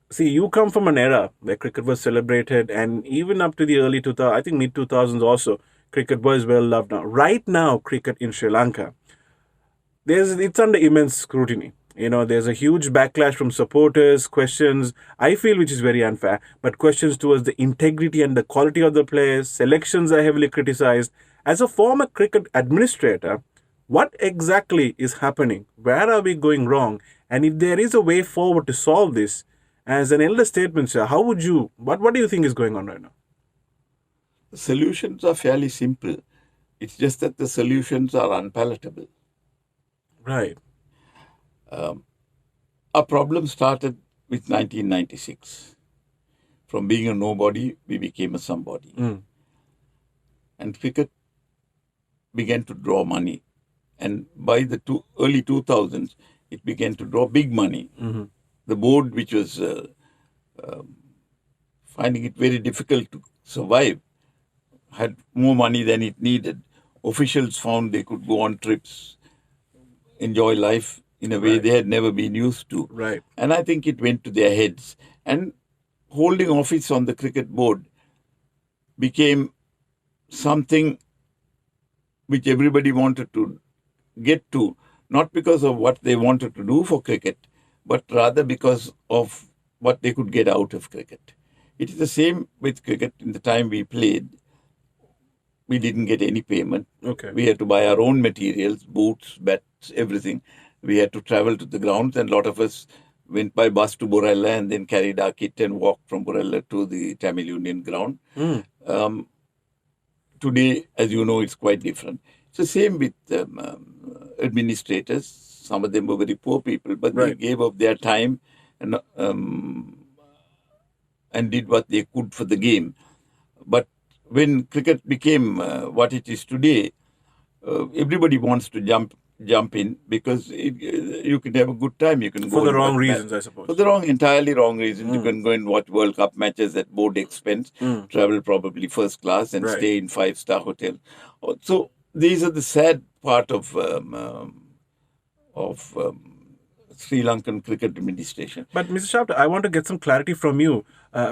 See, you come from an era where cricket was celebrated, and even up to the early 2000s, I think mid-2000s also, cricket was well loved now. Right now, cricket in Sri Lanka, it's under immense scrutiny. There's a huge backlash from supporters, questions, I feel, which is very unfair, but questions towards the integrity and the quality of the players. Selections are heavily criticized. As a former cricket administrator, what exactly is happening? Where are we going wrong? And if there is a way forward to solve this, as an elder statesman, sir, what do you think is going on right now? The solutions are fairly simple. It's just that the solutions are unpalatable. Right. Our problem started with 1996. From being a nobody, we became a somebody. And cricket began to draw money. And by the early 2000s, it began to draw big money. The board, which was finding it very difficult to survive, had more money than it needed. Officials found they could go on trips, enjoy life in a way they had never been used to. Right. And I think it went to their heads. And holding office on the cricket board became something which everybody wanted to get to, not because of what they wanted to do for cricket, but rather because of what they could get out of cricket. It is the same with cricket. In the time we played, we didn't get any payment. Okay. We had to buy our own materials, boots, bats, everything. We had to travel to the grounds, and a lot of us went by bus to Borella and then carried our kit and walked from Borella to the Tamil Union ground. Today, as you know, it's quite different. It's the same with administrators. Some of them were very poor people, but they gave up their time and did what they could for the game. But when cricket became what it is today, everybody wants to jump in because you can have a good time. You can go for the wrong reasons, I suppose. For the entirely wrong reasons. You can go and watch World Cup matches at board expense, travel probably first class, and stay in 5-star hotel. So these are the sad part of Sri Lankan cricket administration. But Mr. Schaffter, I want to get some clarity from you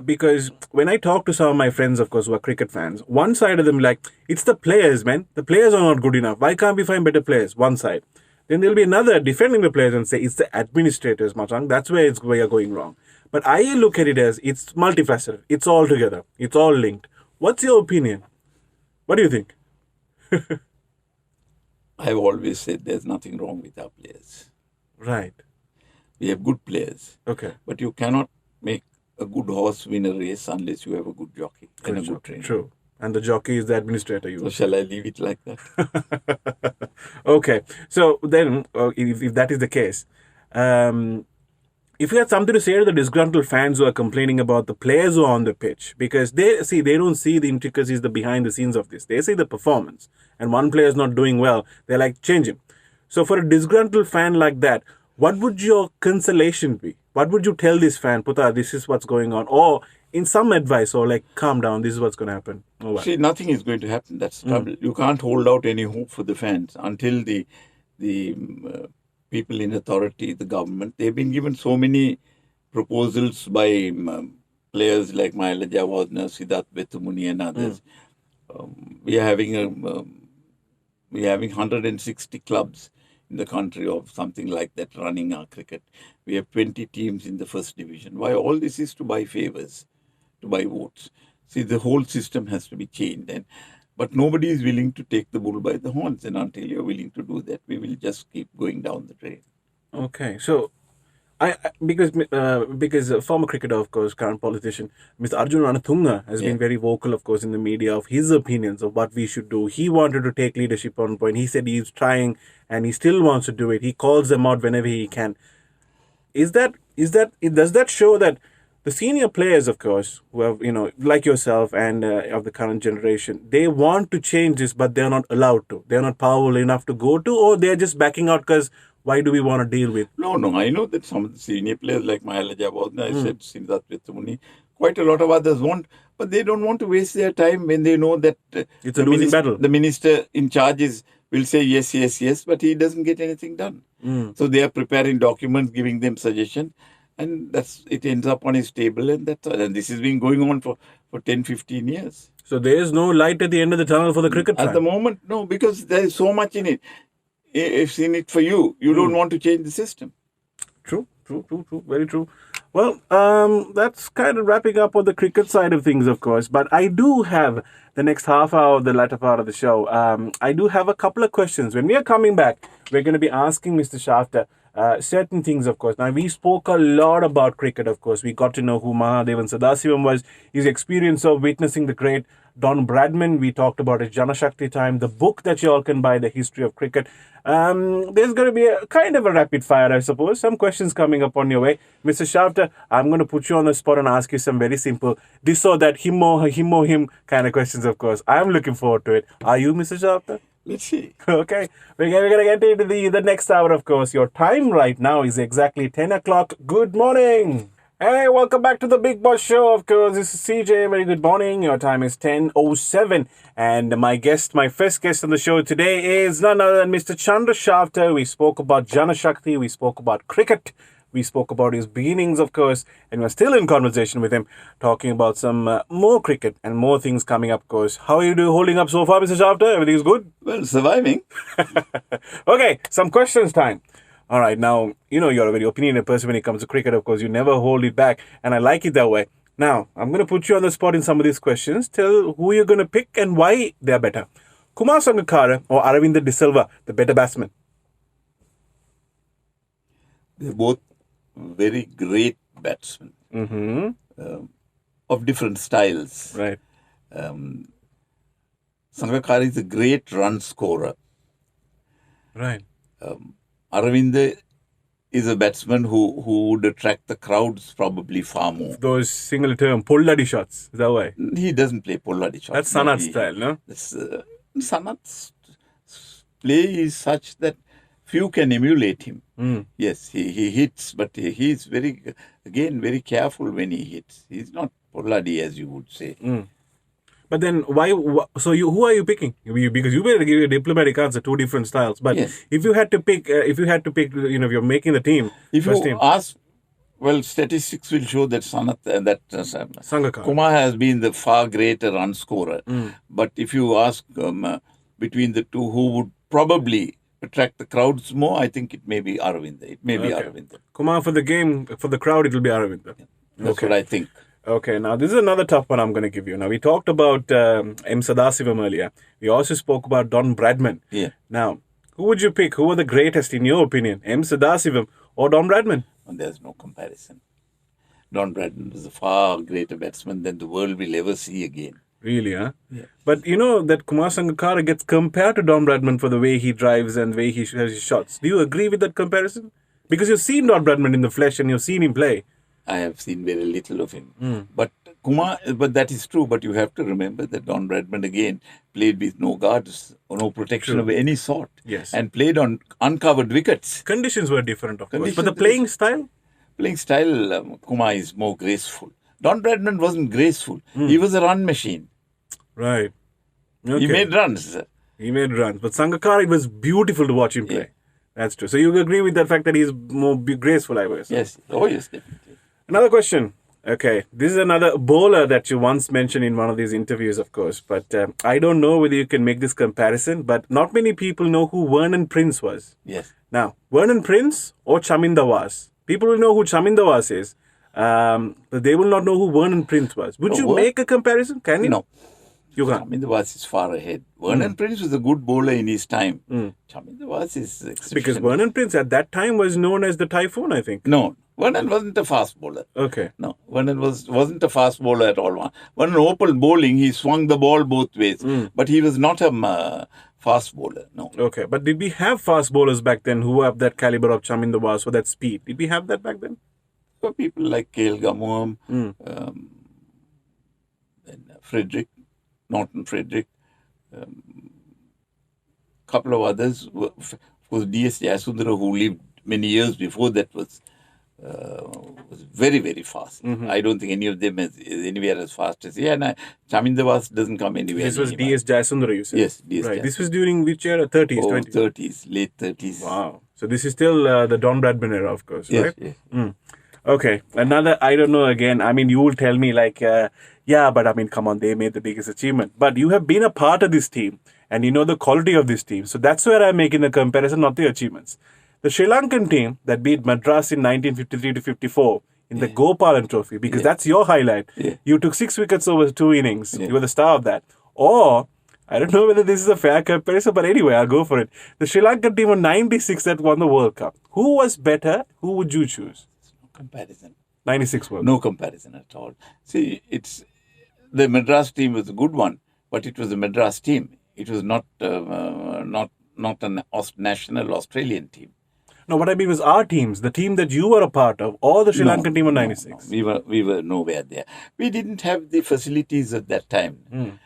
because when I talk to some of my friends, of course, who are cricket fans, one side of them it's the players, man. The players are not good enough. Why can't we find better players? One side. Then there'll be another defending the players and say it's the administrators, Machang. That's where we are going wrong. But I look at it as it's multifaceted. It's all together. It's all linked. What's your opinion? What do you think? I've always said there's nothing wrong with our players. Right. We have good players. Okay. But you cannot make a good horse win a race unless you have a good jockey and a good trainer. True. And the jockey is the administrator. So shall I leave it like that? Okay. So then, if that is the case, if you had something to say to the disgruntled fans who are complaining about the players who are on the pitch, because they don't see the intricacies, the behind the scenes of this. They see the performance. And one player is not doing well. They're like, change him. So for a disgruntled fan like that, what would your consolation be? What would you tell this fan, Puta, this is what's going on? Or in some advice, or calm down, this is what's going to happen. Or what? See, nothing is going to happen. That's the trouble. You can't hold out any hope for the fans until the people in authority, the government, they've been given so many proposals by players like Mahela Jawardena, Siddharth Vetumuni and others. We are having 160 clubs in the country of something like that running our cricket. We have 20 teams in the first division. Why all this is to buy favors, to buy votes. See, the whole system has to be changed. But nobody is willing to take the bull by the horns. And until you're willing to do that, we will just keep going down the drain. Okay, so because a former cricketer, of course, current politician, Mr. Arjun Ranatunga has been very vocal, of course, in the media of his opinions of what we should do. He wanted to take leadership on point. He said he's trying and he still wants to do it. He calls them out whenever he can. Does that show that the senior players, of course, who have, like yourself and of the current generation, they want to change this, but they're not allowed to. They're not powerful enough to go to, or they're just backing out because why do we want to deal with? No. I know that some of the senior players like Mahela Jawad, I said, Sindat Vitamuni, quite a lot of others want, but they don't want to waste their time when they know that it's a losing battle. The minister in charge will say yes, but he doesn't get anything done. So they are preparing documents, giving them suggestions, and it ends up on his table, and that's all. And this has been going on for 10, 15 years. So there is no light at the end of the tunnel for the cricket fan? At the moment, no, because there is so much in it. If in it for you, you don't want to change the system. True. Very true. Well, that's kind of wrapping up on the cricket side of things, of course. But I do have the next half hour, the latter part of the show. I do have a couple of questions. When we are coming back, we're going to be asking Mr. Schaffter certain things, of course. Now, we spoke a lot about cricket, of course. We got to know who Mahadevan Sadasivam was, his experience of witnessing the great Don Bradman. We talked about his Janashakthi time, the book that you all can buy, The History of Cricket. There's going to be a kind of a rapid fire, I suppose. Some questions coming up on your way. Mr. Schaffter, I'm going to put you on the spot and ask you some very simple this or that, him or him kind of questions, of course. I'm looking forward to it. Are you, Mr. Schaffter? Let's see. Okay. We're going to get into the next hour, of course. Your time right now is exactly 10 o'clock. Good morning. Hey, welcome back to the Big Boss Show. Of course, this is CJ. Very good morning. Your time is 10:07. And my first guest on the show today is none other than Mr. Chandra Schaffter. We spoke about Janashakthi. We spoke about cricket. We spoke about his beginnings, of course. And we're still in conversation with him, talking about some more cricket and more things coming up, of course. How are you holding up so far, Mr. Schaffter? Everything is good? Well, surviving. Okay, some questions time. All right, now, you're a very opinionated person when it comes to cricket, of course. You never hold it back, and I like it that way. Now, I'm going to put you on the spot in some of these questions. Tell who you're going to pick and why they're better. Kumar Sangakkara or Aravinda De Silva, the better batsman? They're both very great batsmen of different styles. Right. Sangakkara is a great run scorer. Right. Aravinda is a batsman who would attract the crowds probably far more. Those single term, Polladi shots, is that why? He doesn't play Polladi shots. That's Sanat's style, no? Sanat's play is such that few can emulate him. Yes, he hits, but he's very careful when he hits. He's not Polladi, as you would say. But then why? So who are you picking? Because you better give a diplomatic answer. Two different styles. But if you had to pick, if you're making the team. If you ask, well, statistics will show that Sangakkara. Kumar has been the far greater run scorer. But if you ask between the two, who would probably attract the crowds more, I think it may be Aravinda. It may be Aravinda. Kumar for the game, for the crowd, it will be Aravinda. That's what I think. Okay, now this is another tough one I'm going to give you. Now, we talked about M. Sadasivam earlier. We also spoke about Don Bradman. Yeah. Now, who would you pick? Who were the greatest in your opinion? M. Sadasivam or Don Bradman? And there's no comparison. Don Bradman is a far greater batsman than the world will ever see again. Really, huh? Yeah. But you know that Kumar Sangakkara gets compared to Don Bradman for the way he drives and the way he has his shots. Do you agree with that comparison? Because you've seen Don Bradman in the flesh and you've seen him play. I have seen very little of him. But that is true. But you have to remember that Don Bradman again played with no guards or no protection of any sort. Yes. And played on uncovered wickets. Conditions were different, of course. But the playing style? Playing style, Kumar is more graceful. Don Bradman wasn't graceful. He was a run machine. Right. Okay. He made runs. He made runs. But Sangakkara, it was beautiful to watch him play. Yeah. That's true. So you agree with the fact that he's more graceful, I guess? Yes. Oh, yes, definitely. Another question. Okay, this is another bowler that you once mentioned in one of these interviews, of course. But I don't know whether you can make this comparison, but not many people know who Vernon Prince was. Yes. Now, Vernon Prince or Chaminda Was? People will know who Chaminda Was is. But they will not know who Vernon Prince was. Would you make a comparison? Can you? No. You can't. Chaminda Vas is far ahead. Vernon Prince was a good bowler in his time. Chaminda Vas is exceptional. Because Vernon Prince at that time was known as the Typhoon, I think. No, Vernon wasn't a fast bowler. Okay. No, Vernon wasn't a fast bowler at all. Vernon opened bowling, he swung the ball both ways. But he was not a fast bowler, no. Okay, but did we have fast bowlers back then who have that caliber of Chaminda Vas or that speed? Did we have that back then? So people like Kale Gamuam, and Frederick, Norton Frederick, couple of others. Of course, D.S. Jayasundara, who lived many years before that, was very, very fast. I don't think any of them is anywhere as fast as he. And Chaminda Vas doesn't come anywhere. This was D.S. Jayasundara, you said? Yes, D.S. Right. Jayasundara. This was during which era? 30s, 20s? 30s, late 30s. Wow. So this is still the Don Bradman era, of course, Yes, right? yes. Okay. Another, I don't know again. I mean, you will tell me like, yeah, but I mean, come on, they made the biggest achievement. But you have been a part of this team and you know the quality of this team. So that's where I'm making the comparison, not the achievements. The Sri Lankan team that beat Madras in 1953 to 54 in the Gopalan Trophy, because that's your highlight. Yeah. You took 6 wickets over 2 innings. Yeah. You were the star of that. Or, I don't know whether this is a fair comparison, but anyway, I'll go for it. The Sri Lankan team of 96 that won the World Cup. Who was better? Who would you choose? Comparison. 96 World Cup. No comparison at all. See, the Madras team was a good one, but it was a Madras team. It was not a national Australian team. No, what I mean was our teams, the team that you were a part of, or the Sri Lankan team of 96. No. We were nowhere there. We didn't have the facilities at that time.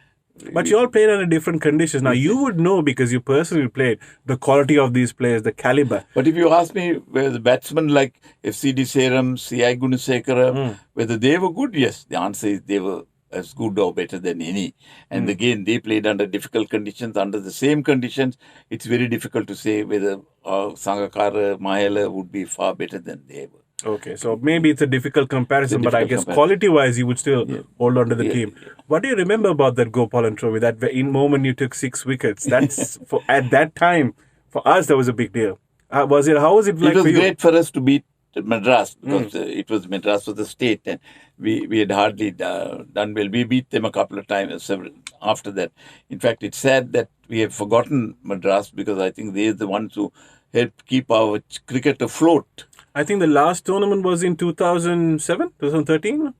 But you all played under different conditions. Now, you would know because you personally played the quality of these players, the caliber. But if you ask me whether the batsmen like FCD Seram, C.I. Gunasekara, whether they were good, yes. The answer is they were as good or better than any. And again, they played under difficult conditions. Under the same conditions, it's very difficult to say whether Sangakkara, Mahela would be far better than they were. Okay, so maybe it's a difficult comparison, but I guess quality-wise, you would still hold on to the team. What do you remember about that Gopalan Trophy? That in moment you took 6 wickets. That's at that time for us that was a big deal. How was it like for you? It was great for us to beat Madras because Madras was the state and we had hardly done well. We beat them a couple of times several after that. In fact, it's sad that we have forgotten Madras because I think they are the ones who helped keep our cricket afloat. I think the last tournament was in 2007, 2013?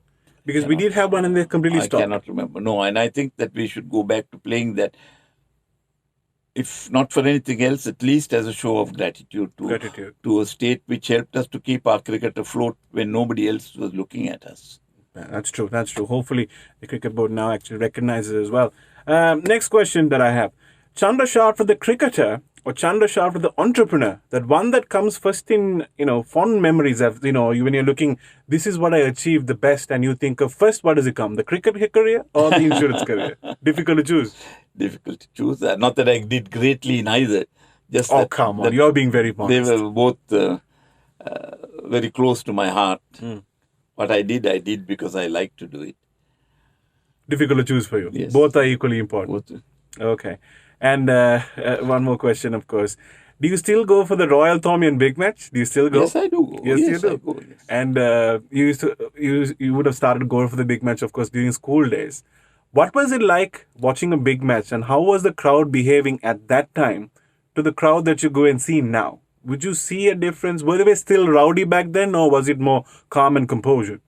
Because we did have one and they completely stopped. I cannot remember. No, and I think that we should go back to playing that, if not for anything else, at least as a show of gratitude to a state which helped us to keep our cricket afloat when nobody else was looking at us. That's true. That's true. Hopefully, the cricket board now actually recognizes it as well. Next question that I have. Chandra Schaffter, the cricketer, or Chandra Schaffter, the entrepreneur, that one that comes first in, fond memories of, when you're looking, this is what I achieved the best, and you think of first, what does it come? The cricket career or the insurance career? Difficult to choose. Difficult to choose. Not that I did greatly in either. Just come on. You're being very modest. They were both very close to my heart. What I did because I like to do it. Difficult to choose for you. Yes. Both are equally important. Both. Okay. And one more question, of course. Do you still go for the Royal Thomaian Big Match? Do you still go? Yes, I do go. Yes, you do. I go, yes. And you would have started going for the Big Match, of course, during school days. What was it like watching a big match, and how was the crowd behaving at that time to the crowd that you go and see now? Would you see a difference? Were they still rowdy back then, or was it more calm and composure?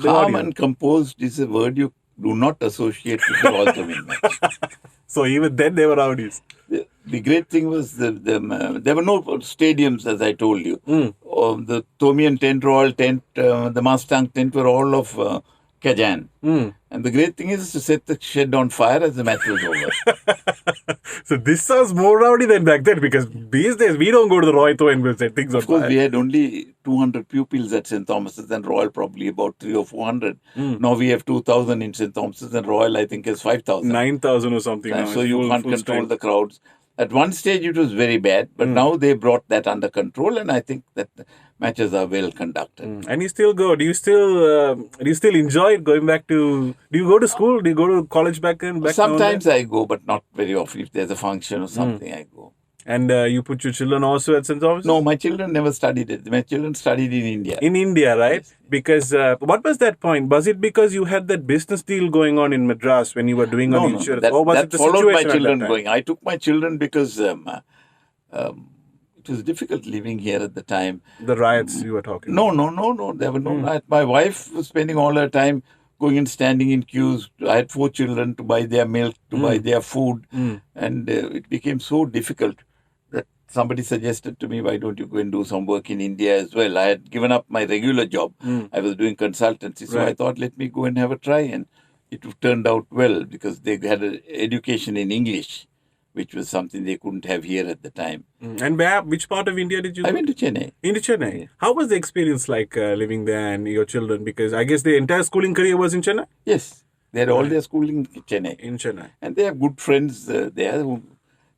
Calm and composed is a word you do not associate with the Royal Thomaian match. So even then they were rowdies. The great thing was there were no stadiums, as I told you. The Thomaian tent, Royal tent, the Mustang tent were all of Kajan. And the great thing is to set the shed on fire as the match was over. So this sounds more rowdy than back then, because these days we don't go to the Royal Thomaian and set things on fire. Of course, we had only 200 pupils at St. Thomas's and Royal probably about 300 or 400. Now we have 2,000 in St. Thomas's and Royal I think is 5,000. 9,000 or something now. So you can't control the crowds. At one stage it was very bad, but now they brought that under control, and I think that the matches are well conducted. And you still go? Do you still enjoy it, going back to? Do you go to school? Do you go to college back then? Sometimes I go, but not very often. If there's a function or something, I go. And you put your children also at St. Thomas? No, my children never studied it. My children studied in India. In India, right? Yes. Because what was that point? Was it because you had that business deal going on in Madras when you were doing on insurance? That, or was that it the followed situation my at that children time? going. I took my children because it was difficult living here at the time. The riots you were talking No. There were no riots. My wife was spending all her time going and standing in queues. I had 4 children to buy their milk, to buy their food. And it became so difficult that somebody suggested to me, why don't you go and do some work in India as well? I had given up my regular job. I was doing consultancy. So I thought, let me go and have a try. And it turned out well because they had an education in English, which was something they couldn't have here at the time. And which part of India did you go? I went to Chennai. Into Chennai. Yeah. How was the experience like living there and your children? Because I guess the entire schooling career was in Chennai? Yes. They had all their schooling in Chennai. In Chennai. And they have good friends there who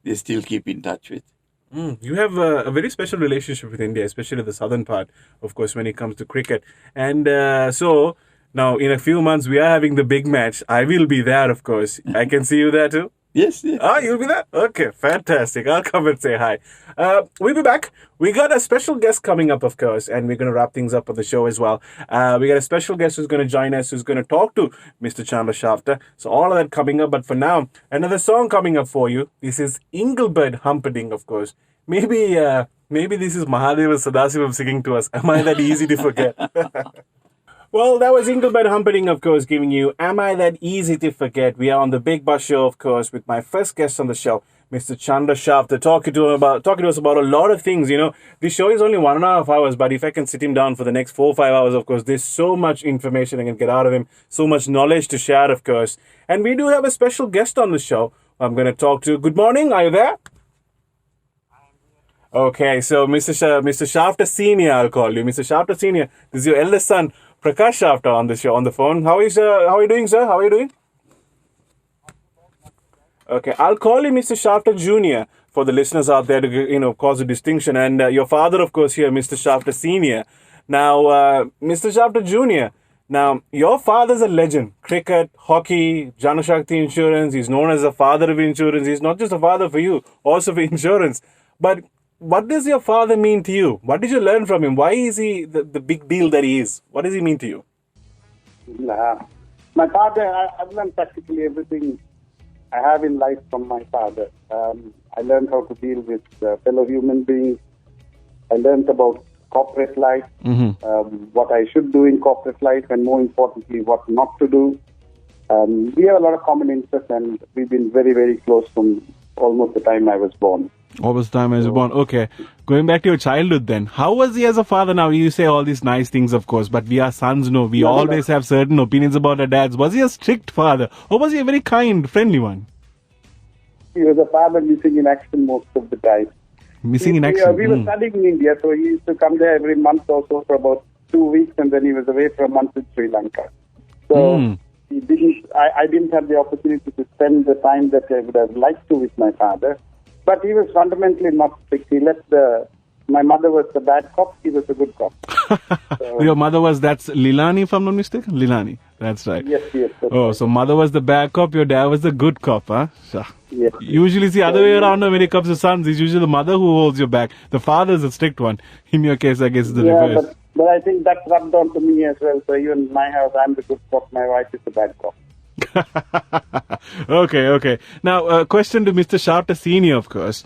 they still keep in touch with. You have a very special relationship with India, especially the southern part, of course, when it comes to cricket. And so now in a few months, we are having the big match. I will be there, of course. I can see you there too. Yes. Ah, you'll be there? Okay, fantastic. I'll come and say hi. We'll be back. We got a special guest coming up, of course, and we're going to wrap things up on the show as well. We got a special guest who's going to join us, who's going to talk to Mr. Chandra Schaffter. So all of that coming up. But for now, another song coming up for you. This is Engelbert Humperdinck, of course. Maybe this is Mahadeva Sadasivam singing to us. Am I that easy to forget? Well, that was Engelbert Humperdinck, of course, giving you Am I That Easy to Forget? We are on the Big Boss Show, of course, with my first guest on the show, Mr. Chandra Schaffter, talking to us about a lot of things. You know, this show is only 1.5 hours, but if I can sit him down for the next 4 or 5 hours, of course, there's so much information I can get out of him, so much knowledge to share, of course. And we do have a special guest on the show I'm going to talk to. Good morning, are you there? Okay, so Mr. Schaffter Senior, I'll call you. Mr. Schaffter Senior, this is your eldest son, Prakash Schaffter, on the show, on the phone. How are you doing, sir? How are you doing? Okay, I'll call you Mr. Schaffter Jr. for the listeners out there to, cause a distinction. And your father, of course, here, Mr. Schaffter Senior. Now, Mr. Schaffter Jr., now, your father's a legend. Cricket, hockey, Janashakthi insurance. He's known as the father of insurance. He's not just a father for you, also for insurance. But what does your father mean to you? What did you learn from him? Why is he the big deal that he is? What does he mean to you? My father, I've learned practically everything I have in life from my father. I learned how to deal with fellow human beings. I learned about corporate life, what I should do in corporate life, and more importantly, what not to do. We have a lot of common interests, and we've been very, very close from almost the time I was born. Almost the time I was born. Okay. Going back to your childhood then. How was he as a father? Now, you say all these nice things, of course, but we are sons, no. We always have certain opinions about our dads. Was he a strict father? Or was he a very kind, friendly one? He was a father missing in action most of the time. Missing in action? We were studying in India, so he used to come there every month or so for about 2 weeks, and then he was away for a month in Sri Lanka. So he didn't. I didn't have the opportunity to spend the time that I would have liked to with my father. But he was fundamentally not strict. He let my mother was the bad cop, he was a good cop. So, your mother was, that's Lilani, if I'm not mistaken? Lilani, that's right. Yes. Oh, so mother was the bad cop, your dad was the good cop, huh? Yes. Usually it's the other way around when it comes to sons. It's usually the mother who holds your back. The father is the strict one. In your case, I guess it's the reverse. But I think that rubbed on to me as well. So even in my house, I'm the good cop, my wife is the bad cop. Okay. Now, question to Mr. Schaffter Senior, of course.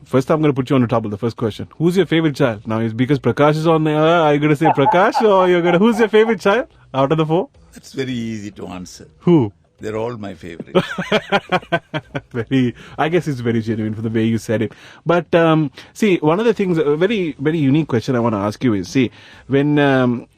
First, I'm going to put you on the trouble. The first question: who's your favorite child? Now, is because Prakash is on there. Are you going to say Prakash, or you're going to? Who's your favorite child out of the 4? That's very easy to answer. Who? They're all my favorites. I guess it's very genuine for the way you said it. But see, one of the things, a very, very unique question I want to ask you is, see, when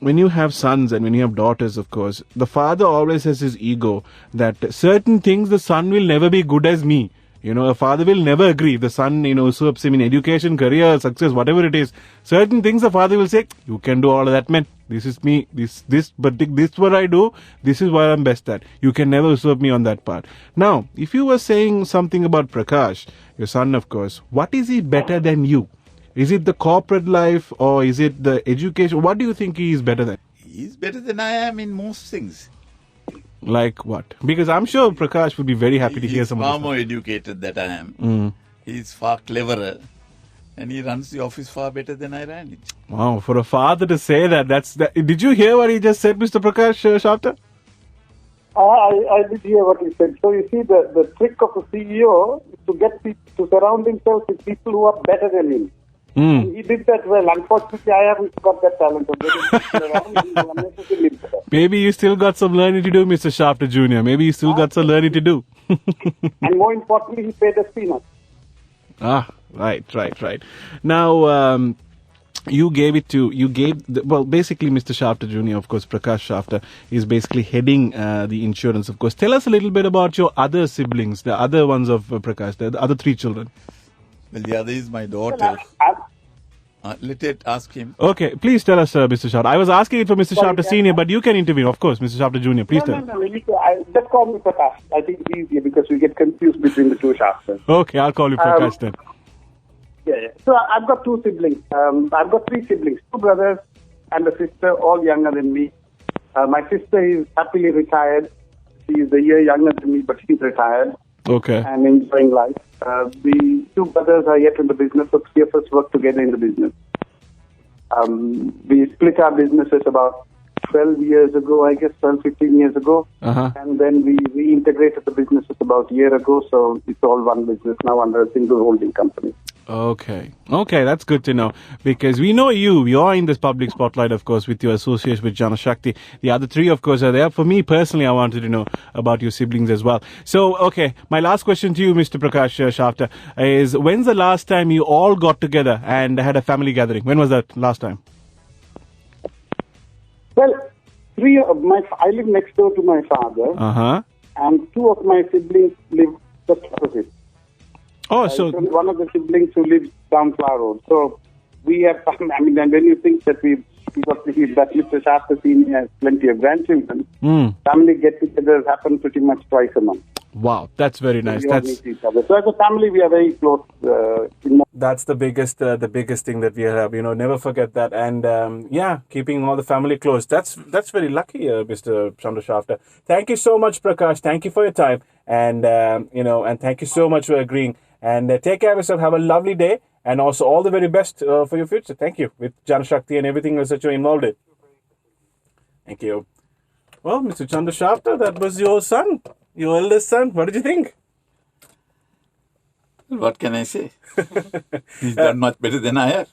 you have sons and when you have daughters, of course, the father always has his ego that certain things the son will never be good as me. A father will never agree. The son, usurps him in education, career, success, whatever it is. Certain things the father will say, you can do all of that, man. This is me. But this is what I do. This is what I'm best at. You can never usurp me on that part. Now, if you were saying something about Prakash, your son, of course, what is he better than you? Is it the corporate life or is it the education? What do you think he is better than? He's better than I am in most things. Like what? Because I'm sure Prakash would be very happy to hear some of this. He's far more educated than I am. He's far cleverer. And he runs the office far better than I ran it. Wow, for a father to say that, did you hear what he just said, Mr. Prakash Schaffter? I did hear what he said. So you see, the trick of a CEO is to get people to surround himself with people who are better than him. And he did that well. Unfortunately, I haven't got that talent of getting people around him who are unnecessarily better. Maybe you still got some learning to do, Mr. Schaffter Jr. Maybe you still got some learning to do. And more importantly, he paid us peanuts. Right. Now, basically Mr. Schaffter Jr., of course, Prakash Schaffter, is basically heading the insurance, of course. Tell us a little bit about your other siblings, the other ones of Prakash, the other three children. Well, the other is my daughter. Let it ask him. Okay, please tell us, Mr. Schaffter. I was asking it for Mr. Schaffter Sr., but you can intervene, of course, Mr. Schaffter Jr. Please tell. No. Just call me Prakash. I think it's easier because we get confused between the two Shafters. Okay, I'll call you Prakash then. Yeah. So I've got two siblings. I've got three siblings, two brothers and a sister, all younger than me. My sister is happily retired. She is a year younger than me, but she's retired. Okay. And enjoying life. The two brothers are yet in the business, so three of us work together in the business. We split our businesses about 12 years ago, I guess, 15 years ago. And then we reintegrated the businesses about a year ago, so it's all one business now under a single holding company. Okay, that's good to know, because we know you're in this public spotlight, of course, with your association with Janashakthi. The other three, of course, are there. For me personally, I wanted to know about your siblings as well. So, okay, my last question to you, Mr. Prakash Schaffter, is when's the last time you all got together and had a family gathering? When was that last time? Well, I live next door to my father, and two of my siblings live just opposite. Oh, so one of the siblings who lives down Flower Road. So we have, and when you think that that Mr. Schaffter Senior has plenty of grandchildren, family get-togethers happen pretty much twice a month. Wow, that's very nice. We all meet each other. So as a family, we are very close. That's the biggest thing that we have. Never forget that. And keeping all the family close. That's very lucky, Mr. Chandra Schaffter. Thank you so much, Prakash. Thank you for your time, and and thank you so much for agreeing. And take care of yourself. Have a lovely day, and also all the very best for your future. Thank you with Janashakthi and everything else that you're involved in. Thank you. Well, Mr. Chandra Schaffter, that was your son. Your eldest son. What did you think? What can I say? He's done much better than I have.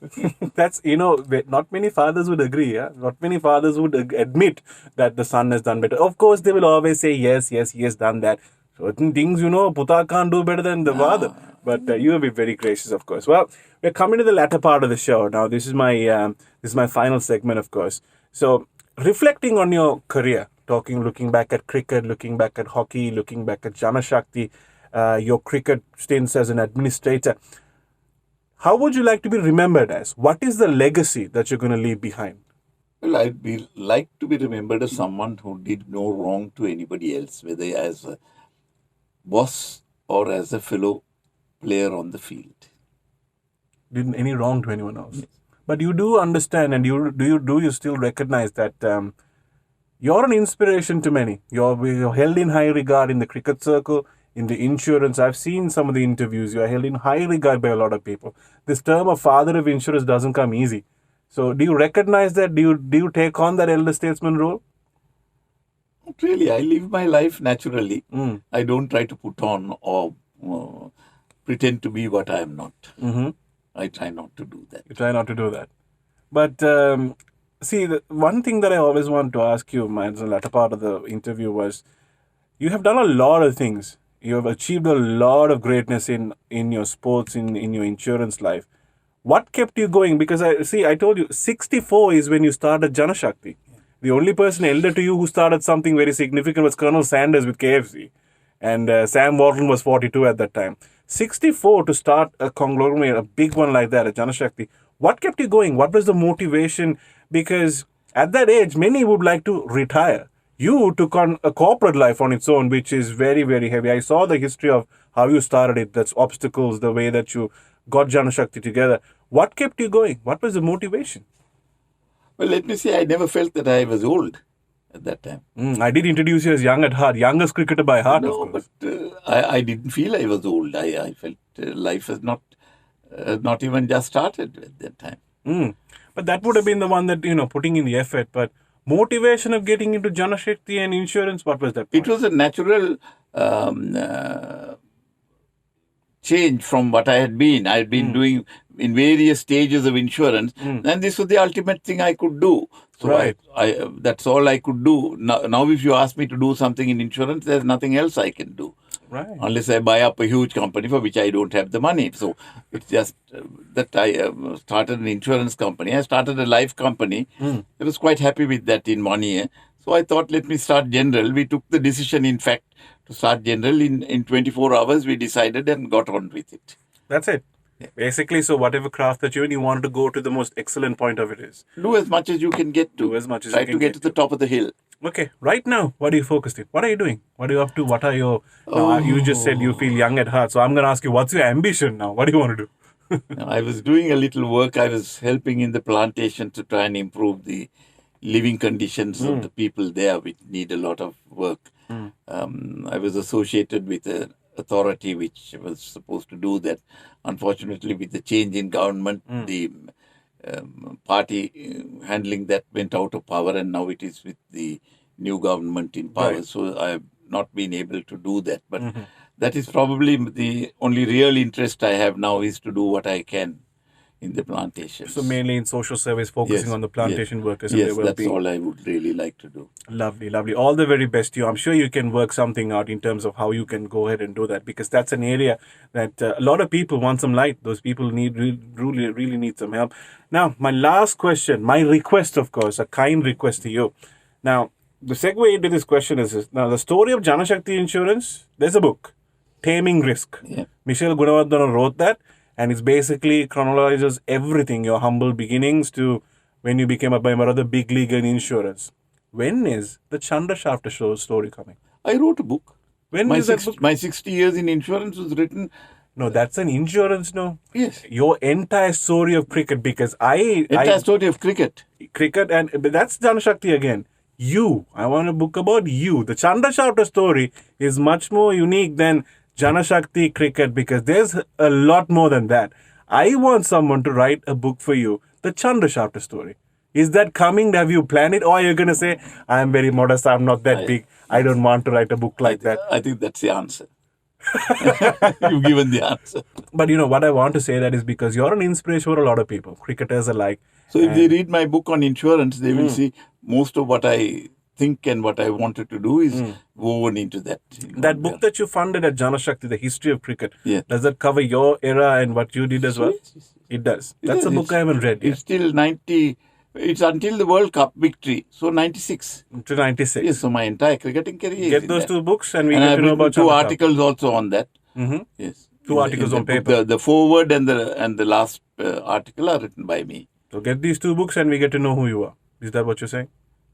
That's, not many fathers would agree. Yeah? Not many fathers would admit that the son has done better. Of course, they will always say, yes, he has done that. Certain things, Puta can't do better than the father. But you have been very gracious, of course. Well, we're coming to the latter part of the show. Now, this is my final segment, of course. So, reflecting on your career, looking back at cricket, looking back at hockey, looking back at Janashakthi, your cricket stints as an administrator, how would you like to be remembered as? What is the legacy that you're going to leave behind? Well, I'd like to be remembered as someone who did no wrong to anybody else, whether as a boss or as a fellow player on the field. Didn't any wrong to anyone else. Yes. But you do understand, and do you still recognize that you're an inspiration to many. You're held in high regard in the cricket circle, in the insurance. I've seen some of the interviews. You're held in high regard by a lot of people. This term of father of insurance doesn't come easy. So do you recognize that? Do you take on that elder statesman role? Not really. I live my life naturally. I don't try to put on or pretend to be what I am not. I try not to do that. You try not to do that. But see, the one thing that I always want to ask you, in the latter part of the interview, was you have done a lot of things. You have achieved a lot of greatness in your sports, in your insurance life. What kept you going? Because I told you, 64 is when you started Janashakthi. The only person elder to you who started something very significant was Colonel Sanders with KFC. And Sam Wharton was 42 at that time. 64 to start a conglomerate, a big one like that, at Janashakthi. What kept you going? What was the motivation? Because at that age, many would like to retire. You took on a corporate life on its own, which is very, very heavy. I saw the history of how you started it. That's obstacles, the way that you got Janashakthi together. What kept you going? What was the motivation? Well, let me say, I never felt that I was old. at that time. I did introduce you as young at heart, youngest cricketer by heart, of No, course. but I didn't feel I was old. I felt life has not even just started at that time. But that would have been the one that, putting in the effort. But motivation of getting into Janashakthi and insurance, what was that? It was a natural change from what I had been. I had been doing in various stages of insurance, and this was the ultimate thing I could do. So Right. I that's all I could do. Now, if you ask me to do something in insurance, there's nothing else I can do. Right. Unless I buy up a huge company for which I don't have the money. So it's just that I started an insurance company. I started a life company. I was quite happy with that in 1 year. So I thought, let me start general. We took the decision, in fact, to start general. In 24 hours, we decided and got on with it. That's it. Basically, so whatever craft that you're in, you wanted to go to the most excellent point of it is. Do as much as you can get to. Do as much as Try you to can get to the top of the hill. Okay, right now, what are you focused on? What are you doing? What are you up to? What are your... Now, you just said you feel young at heart. So I'm going to ask you, what's your ambition now? What do you want to do? Now, I was doing a little work. I was helping in the plantation to try and improve the living conditions of the people there, which need a lot of work. I was associated with an authority which was supposed to do that. Unfortunately, with the change in government, the party handling that went out of power, and now it is with the new government in power. Right. So I have not been able to do that. But that is probably the only real interest I have now, is to do what I can in the plantations. So mainly in social service, focusing Yes, on the plantation yes, workers and yes, their that's well-being. all I would really like to do. Lovely, lovely. All the very best to you. I'm sure you can work something out in terms of how you can go ahead and do that, because that's an area that a lot of people want some light. Those people really need some help. Now, my last question, my request, of course, a kind request to you. Now, the segue into this question is this. Now, the story of Janashakthi Insurance, there's a book, Taming Risk. Yeah. Michelle Gunawardena wrote that, and it's basically chronologizes everything, your humble beginnings to when you became a member of the big league in insurance. When is the Chandra Schaffter story coming? I wrote a book. When is that book? My 60 years in insurance was written. No, that's an insurance, no. Yes. Your entire story of cricket, because Entire story of cricket. cricket, but that's Janashakthi again. I want a book about you. The Chandra Schaffter story is much more unique than Janashakthi cricket, because there's a lot more than that. I want someone to write a book for you, the Chandra Schaffter story. Is that coming? Have you planned it? Or are you going to say, I'm very modest, I'm not that big, I don't want to write a book like that? I think that's the answer. You've given the answer. But what I want to say that is because you're an inspiration for a lot of people, cricketers alike. So if they read my book on insurance, they will see most of what I think and what I wanted to do is woven into that. That book that you funded at Janashakthi, The History of Cricket, Yeah. does that cover your era and what you did as well? Yes. It does. That's a book I haven't read yet. It's till 90. It's until the World Cup victory. So 96. To 96. Yes, so my entire cricketing career is Get in those that. two books and we And get I've to know written about 2 Chandra Schaffter. articles also on that. Yes. Two articles on the book, paper. The foreword and the last article are written by me, So get these 2 books and we get to know who you are. Is that what you're saying?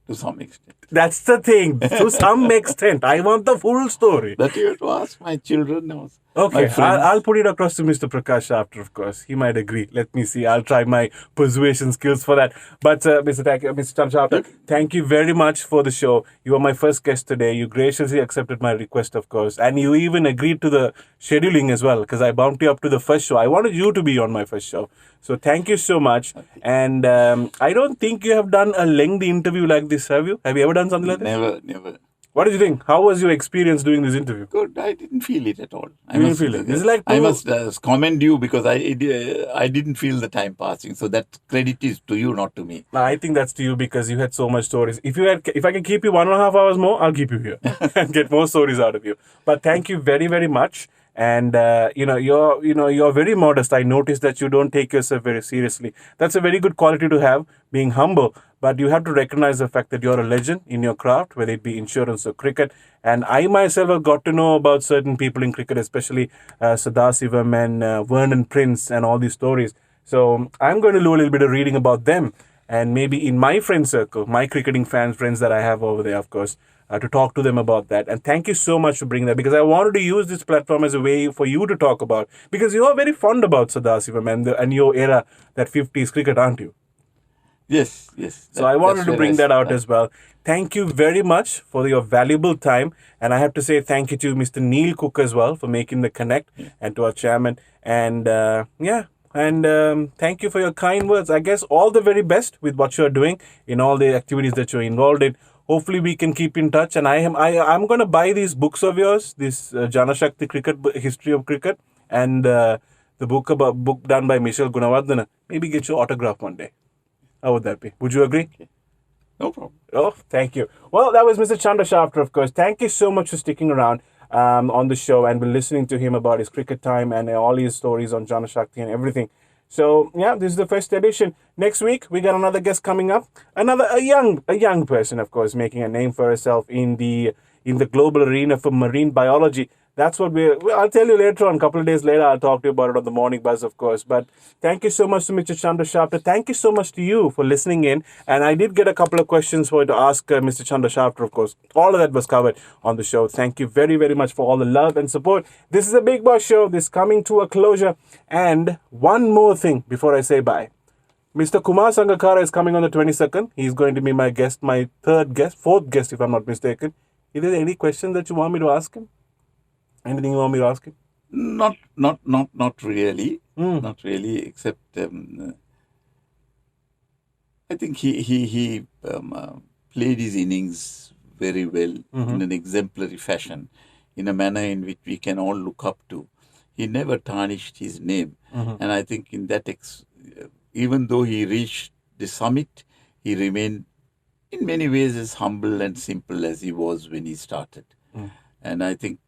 to some extent. That's the thing. To some extent. I want the full story. That you have to ask my children now. Okay, My friends. I'll put it across to Mr. Prakash after, of course. He might agree. Let me see. I'll try my persuasion skills for that. But Mr. Chandra Schaffter, thank you very much for the show. You were my first guest today. You graciously accepted my request, of course. And you even agreed to the scheduling as well, because I bumped you up to the first show. I wanted you to be on my first show. So thank you so much. And I don't think you have done a lengthy interview like this, have you? Have you ever done something like this? Never. What did you think? How was your experience doing this interview? Good. I didn't feel it at all. You didn't feel it? It's like I must commend you, because I didn't feel the time passing. So that credit is to you, not to me. No, I think that's to you because you had so much stories. If I can keep you 1.5 hours more, I'll keep you here and get more stories out of you. But thank you very, very much. And you're very modest. I noticed that you don't take yourself very seriously. That's a very good quality to have, being humble. But you have to recognize the fact that you're a legend in your craft, whether it be insurance or cricket. And I myself have got to know about certain people in cricket, especially Sadasivam and Vernon Prince and all these stories. So I'm going to do a little bit of reading about them. And maybe in my friend circle, my cricketing friends that I have over there, of course, to talk to them about that. And thank you so much for bringing that, because I wanted to use this platform as a way for you to talk about, because you are very fond about Sadasivam and your era, that 50s cricket, aren't you? Yes, yes. So I wanted that's to where bring that out start. as well. Thank you very much for your valuable time. And I have to say thank you to Mr. Neil Cook as well for making the connect, and to our chairman. And thank you for your kind words. I guess all the very best with what you're doing in all the activities that you're involved in. Hopefully we can keep in touch. And I'm going to buy these books of yours, this Janashakthi history of cricket, and the book done by Michelle Gunawardena. Maybe get your autograph one day. How would that be? Would you agree? No problem. Oh, thank you. Well, that was Mr. Chandra Schaffter, of course. Thank you so much for sticking around on the show, and we're listening to him about his cricket time and all his stories on Janashakthi and everything. So, yeah, this is the first edition. Next week, we got another guest coming up. A young person, of course, making a name for herself in the global arena for marine biology. That's what I'll tell you later on. A couple of days later, I'll talk to you about it on the Morning Buzz, of course. But thank you so much to Mr. Chandra Schaffter. Thank you so much to you for listening in. And I did get a couple of questions for you to ask Mr. Chandra Schaffter, of course. All of that was covered on the show. Thank you very, very much for all the love and support. This is a Big Boss show. This is coming to a closure. And one more thing before I say bye. Mr. Kumar Sangakkara is coming on the 22nd. He's going to be my guest, my fourth guest, if I'm not mistaken. Is there any question that you want me to ask him? Anything you want me to ask him? Not really. Not really, except I think he played his innings very well in an exemplary fashion, in a manner in which we can all look up to. He never tarnished his name. And I think in that, even though he reached the summit, he remained in many ways as humble and simple as he was when he started. And I think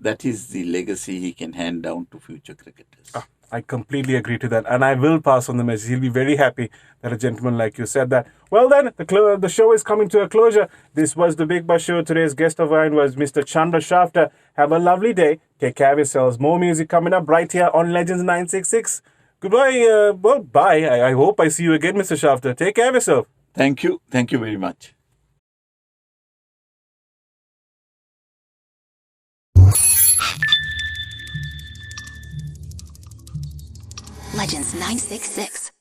that is the legacy he can hand down to future cricketers. I completely agree to that. And I will pass on the message. He'll be very happy that a gentleman like you said that. Well then, the show is coming to a closure. This was the Big Boss Show. Today's guest of mine was Mr. Chandra Schaffter. Have a lovely day. Take care of yourselves. More music coming up right here on Legends 966. Goodbye. Bye. I hope I see you again, Mr. Schaffter. Take care of yourself. Thank you. Thank you very much. Legends 966.